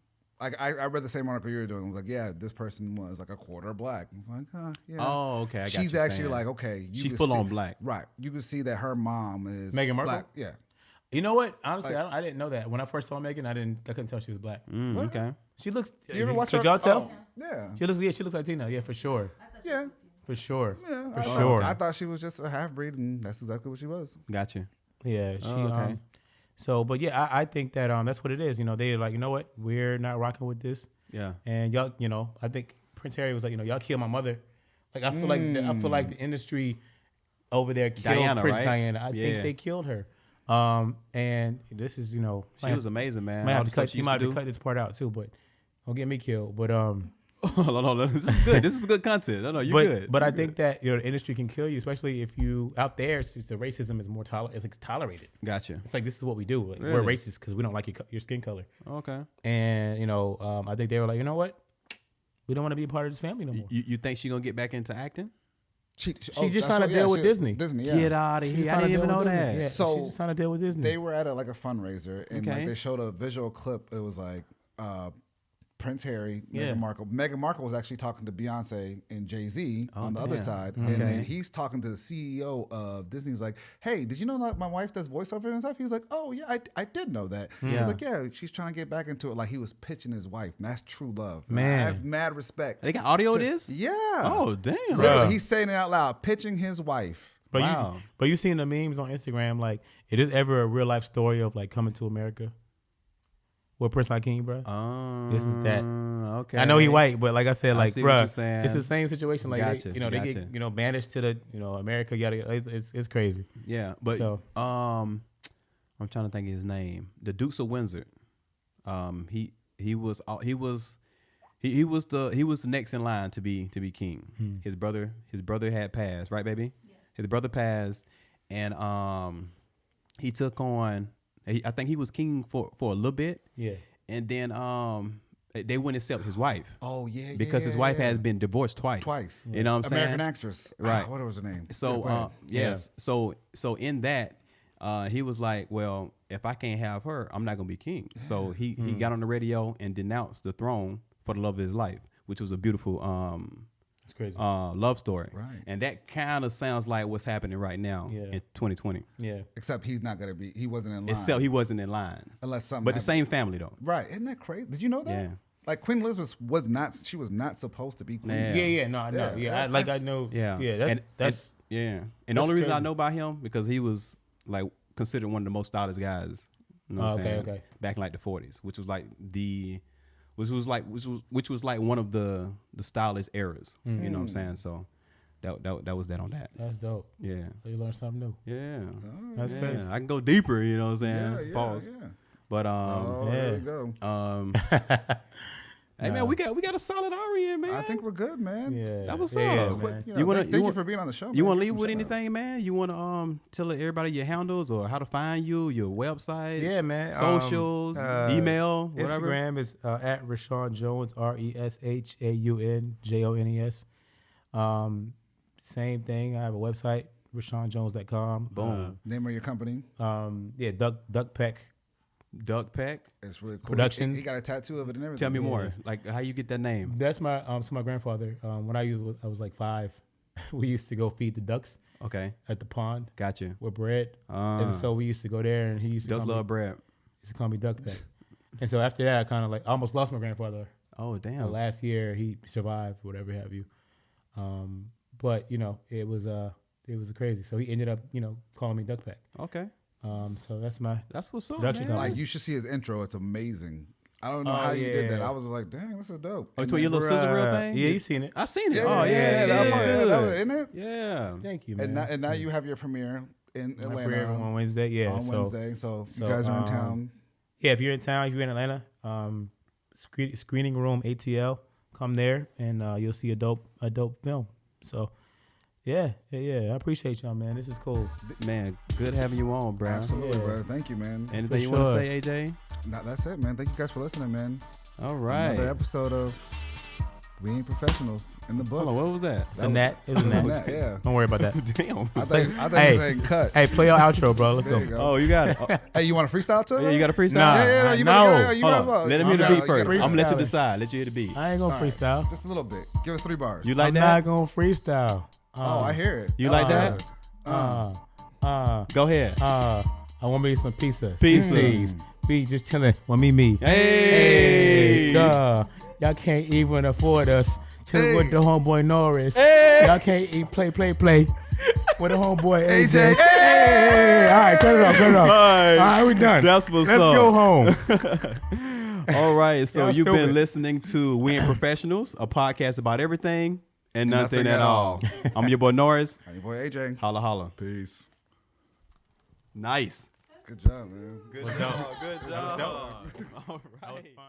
B: Like I read the same article you were doing. It was like, yeah, this person was like a quarter black. It's like, yeah.
A: Oh, okay. I got
B: She's
A: you
B: actually
A: saying.
B: like, okay, you
A: She's
B: can
A: full
B: see-
A: on black.
B: right? You can see that her mom is
C: Meghan Markle?
B: black. Yeah.
C: You know what? Honestly, I didn't know that. When I first saw Megan, I couldn't tell she was black.
A: Okay.
C: She looks.
B: You ever watch
C: Could
B: her?
C: y'all tell?
B: Oh, yeah.
C: She looks Latina. Yeah, for sure.
B: Yeah.
C: For sure.
B: Yeah.
C: For
B: I
C: sure.
B: I thought she was just a half breed, and that's exactly what she was.
A: Gotcha.
C: Yeah. She.
A: Oh, okay.
C: So, but yeah, I think that that's what it is. They're like, you know what? We're not rocking with this.
A: Yeah.
C: And y'all, I think Prince Harry was like, y'all killed my mother. Like I feel like the industry over there killed
A: Diana,
C: Prince
A: right?
C: Diana. I
A: Yeah.
C: think they killed her. And this is,
A: She was amazing, man.
C: Might
A: All
C: have
A: the
C: to
A: stuff
C: cut,
A: she
C: you
A: used
C: might
A: to
C: have to
A: do.
C: cut this part out too, but don't get me killed. But
A: Hold on. This is good. This is good content. No, you're good.
C: But
A: You're
C: I think that the industry can kill you, especially if you out there. It's just the racism is more it's tolerated.
A: Gotcha.
C: It's like this is what we do. Like,
A: Really?
C: We're racist because we don't like your skin color.
A: Okay.
C: And I think they were like, you know what? We don't want to be a part of this family no more.
A: You think she gonna get back into acting?
B: She
C: just
B: that's
C: trying to
B: what-
C: deal with Disney.
B: Disney, yeah.
A: Get out of
C: She's
A: here! I
C: trying to
A: didn't even
C: deal
A: know
C: with Disney.
A: that.
C: Yeah,
B: So,
C: she's just trying to deal with Disney.
B: They were at a fundraiser and
A: Okay.
B: like they showed a visual clip. It was like Prince Harry,
C: Yeah.
B: Meghan Markle. Meghan Markle was actually talking to Beyonce and Jay-Z on the other
A: damn.
B: side.
A: Okay.
B: And then he's talking to the CEO of Disney. He's like, hey, did you know that my wife does voiceover and stuff? He's like, oh, yeah, I did know that.
A: Yeah.
B: He's like, yeah, she's trying to get back into it. Like he was pitching his wife. And that's true love.
C: Man.
B: That's mad respect.
A: They got audio of this?
B: Yeah.
A: Oh damn!
B: Literally,
C: Bruh.
B: he's saying it out loud, pitching his wife.
C: But
A: Wow.
C: you seen the memes on Instagram? Like, it is ever a real life story of like coming to America with Prince King, bro. This is that.
A: Okay.
C: I know he white, but like I said, like,
A: see what
C: bro,
A: you're saying.
C: it's the same situation. Like,
A: Gotcha,
C: they
A: gotcha.
C: get banished to the America. Yada. It's crazy.
A: Yeah, but
C: So-
A: I'm trying to think of his name. The Dukes of Windsor. He was the next in line to be king. His brother had passed, right, baby?
D: Yeah.
A: His brother passed, and he took on. I think he was king for a little bit,
C: Yeah.
A: and then they wouldn't accept his wife.
B: Oh yeah,
A: Because his wife has been divorced twice.
B: Twice.
A: You know what I'm saying?
B: American actress.
A: Right.
B: What was her name?
A: So
B: Yeah, go ahead.
A: yes. So in that, he was like, well, if I can't have her, I'm not gonna be king. So he got on the radio and denounced the throne for the love of his life, which was a beautiful
C: It's crazy.
A: love story.
B: Right.
A: And that kind of sounds like what's happening right now
C: Yeah.
A: in 2020.
C: Yeah.
B: Except he's not gonna be. He wasn't in line.
A: Except he wasn't in line.
B: unless something.
A: But the
B: happened.
A: same family though.
B: Right? Isn't that crazy? Did you know that?
A: Yeah.
B: Like Queen Elizabeth was not. She was not supposed to be queen.
A: Yeah.
C: Yeah. No, I know.
B: Yeah,
C: Yeah.
B: that's-
C: I know.
A: Yeah.
C: Yeah. That's
A: yeah. And the
C: that's
A: only reason I
C: crazy.
A: know about him because he was like considered one of the most stylish guys. You know what I'm
C: Okay,
A: saying?
C: okay.
A: Back in like the 40s, which was like which was like one of the stylish eras. You know what I'm saying? So that was that on that.
C: That's dope.
A: Yeah.
C: You learn something new.
A: Yeah.
C: That's
A: Yeah.
C: crazy.
A: I can go deeper, you know what I'm saying?
B: Yeah, yeah,
A: Pause.
B: yeah.
A: But
B: Oh, there you go.
A: hey man, we got a solid hour in, man.
B: I think we're good, man.
C: Yeah.
A: That was
C: yeah,
A: up.
C: man.
B: You
A: You wanna-
B: thank
A: you
B: you
A: want-
B: for being on the show.
A: You
B: man.
A: want to
B: Get
A: leave
B: some
A: with
B: shout-outs.
A: anything, man? You want to tell everybody your handles or how to find you, your website,
C: Yeah, man.
A: socials, email, whatever.
C: Instagram is at Rashawn Jones, RESHAUNJONES. Same thing. I have a website, RashawnJones.com.
A: Boom.
B: Name of your company.
C: Yeah, Duck Peck.
A: Duck Pack.
B: It's really cool.
C: Productions.
B: He got a tattoo of it and everything.
A: Tell me more. Like how you get that name?
C: That's my my grandfather. When I was like 5, we used to go feed the ducks
A: Okay,
C: at the pond
A: gotcha.
C: with bread, and so we used to go there, and he used to
A: Ducks
C: call
A: love
C: me,
A: bread.
C: used to call me Duck Peck. And so after that, I kind of like almost lost my grandfather.
A: Oh damn.
C: Last year he survived, whatever have you. But you know, it was crazy. So he ended up, you know, calling me Duck Peck.
A: Okay,
C: So that's my
A: that's what's up,
C: Production
A: man.
C: company.
B: Like you should see his intro. It's amazing. I don't know
C: Oh,
B: how you did that.
C: yeah.
B: I was like, dang, this is dope.
A: Oh,
B: And
A: to your
B: then-
A: little scissor reel thing.
C: Yeah, you seen it.
A: I seen it.
B: Yeah,
A: Oh yeah,
B: that was
A: good.
B: that was in it.
A: Yeah.
C: Thank you, man.
B: And now you have your premiere in
C: My
B: Atlanta
C: career on Wednesday. Yeah,
B: on
C: so
B: Wednesday. So you
C: so,
B: guys are in town.
C: yeah, if you're in town, if you're in Atlanta, screening room ATL, come there and you'll see a dope film. So yeah, I appreciate y'all, man. This is cool.
A: Man, good having you on, bro.
B: Absolutely,
C: Yeah.
B: brother. Thank you, man.
A: Anything you
C: For
A: want to
C: sure.
A: say, AJ?
B: Nah, that's it, man. Thank you guys for listening, man.
A: All right.
B: Another episode of We Ain't Professionals in the books.
A: Hold on, what was that?
C: It's a gnat. It's a
B: That
C: gnat.
B: yeah.
C: Don't worry about that.
A: Damn.
B: I thought you were
C: Hey.
B: saying cut.
C: Hey, play your outro, bro. Let's
B: There
C: go.
B: you go.
A: Oh, you got it. Oh,
B: Hey, you want to freestyle to it?
A: yeah, you got a freestyle?
C: Nah.
B: Yeah, no, you
C: No.
B: better get it. You
A: Hold
B: might
A: on.
B: as well.
A: Let him
B: You
A: hear the
B: gotta-
A: beat
B: you
A: first.
B: gotta
A: I'm gonna let you
C: freestyle.
A: decide. Let you hear the beat.
C: I ain't gonna
B: All right.
C: freestyle.
B: Just a little bit. Give us 3 bars.
A: You like
C: I'm
A: that?
C: not gonna freestyle.
B: Oh, I hear it.
A: You like that? Go ahead.
C: I want me some pizza.
A: Pizza.
C: Please. Be just chilling with me.
A: Hey.
C: Duh. Y'all can't even afford us. Chilling
B: Hey.
C: with the homeboy Norris.
A: Hey.
C: Y'all can't even play with the homeboy AJ.
B: AJ.
C: Hey. All right, cut it off.
A: All right.
C: All right, we done.
A: That's what's
C: Let's
A: up.
C: go home.
A: All right. So
C: Y'all
A: you've been
C: stupid.
A: listening to We Ain't Professionals, a podcast about everything and nothing
B: nothing
A: at
B: at
A: all.
B: all.
A: I'm your boy Norris.
B: Hey, your boy AJ.
A: Holla, holla.
B: Peace.
A: Nice.
B: Good job, man.
A: Good job. Good job. All right.
C: That was fun.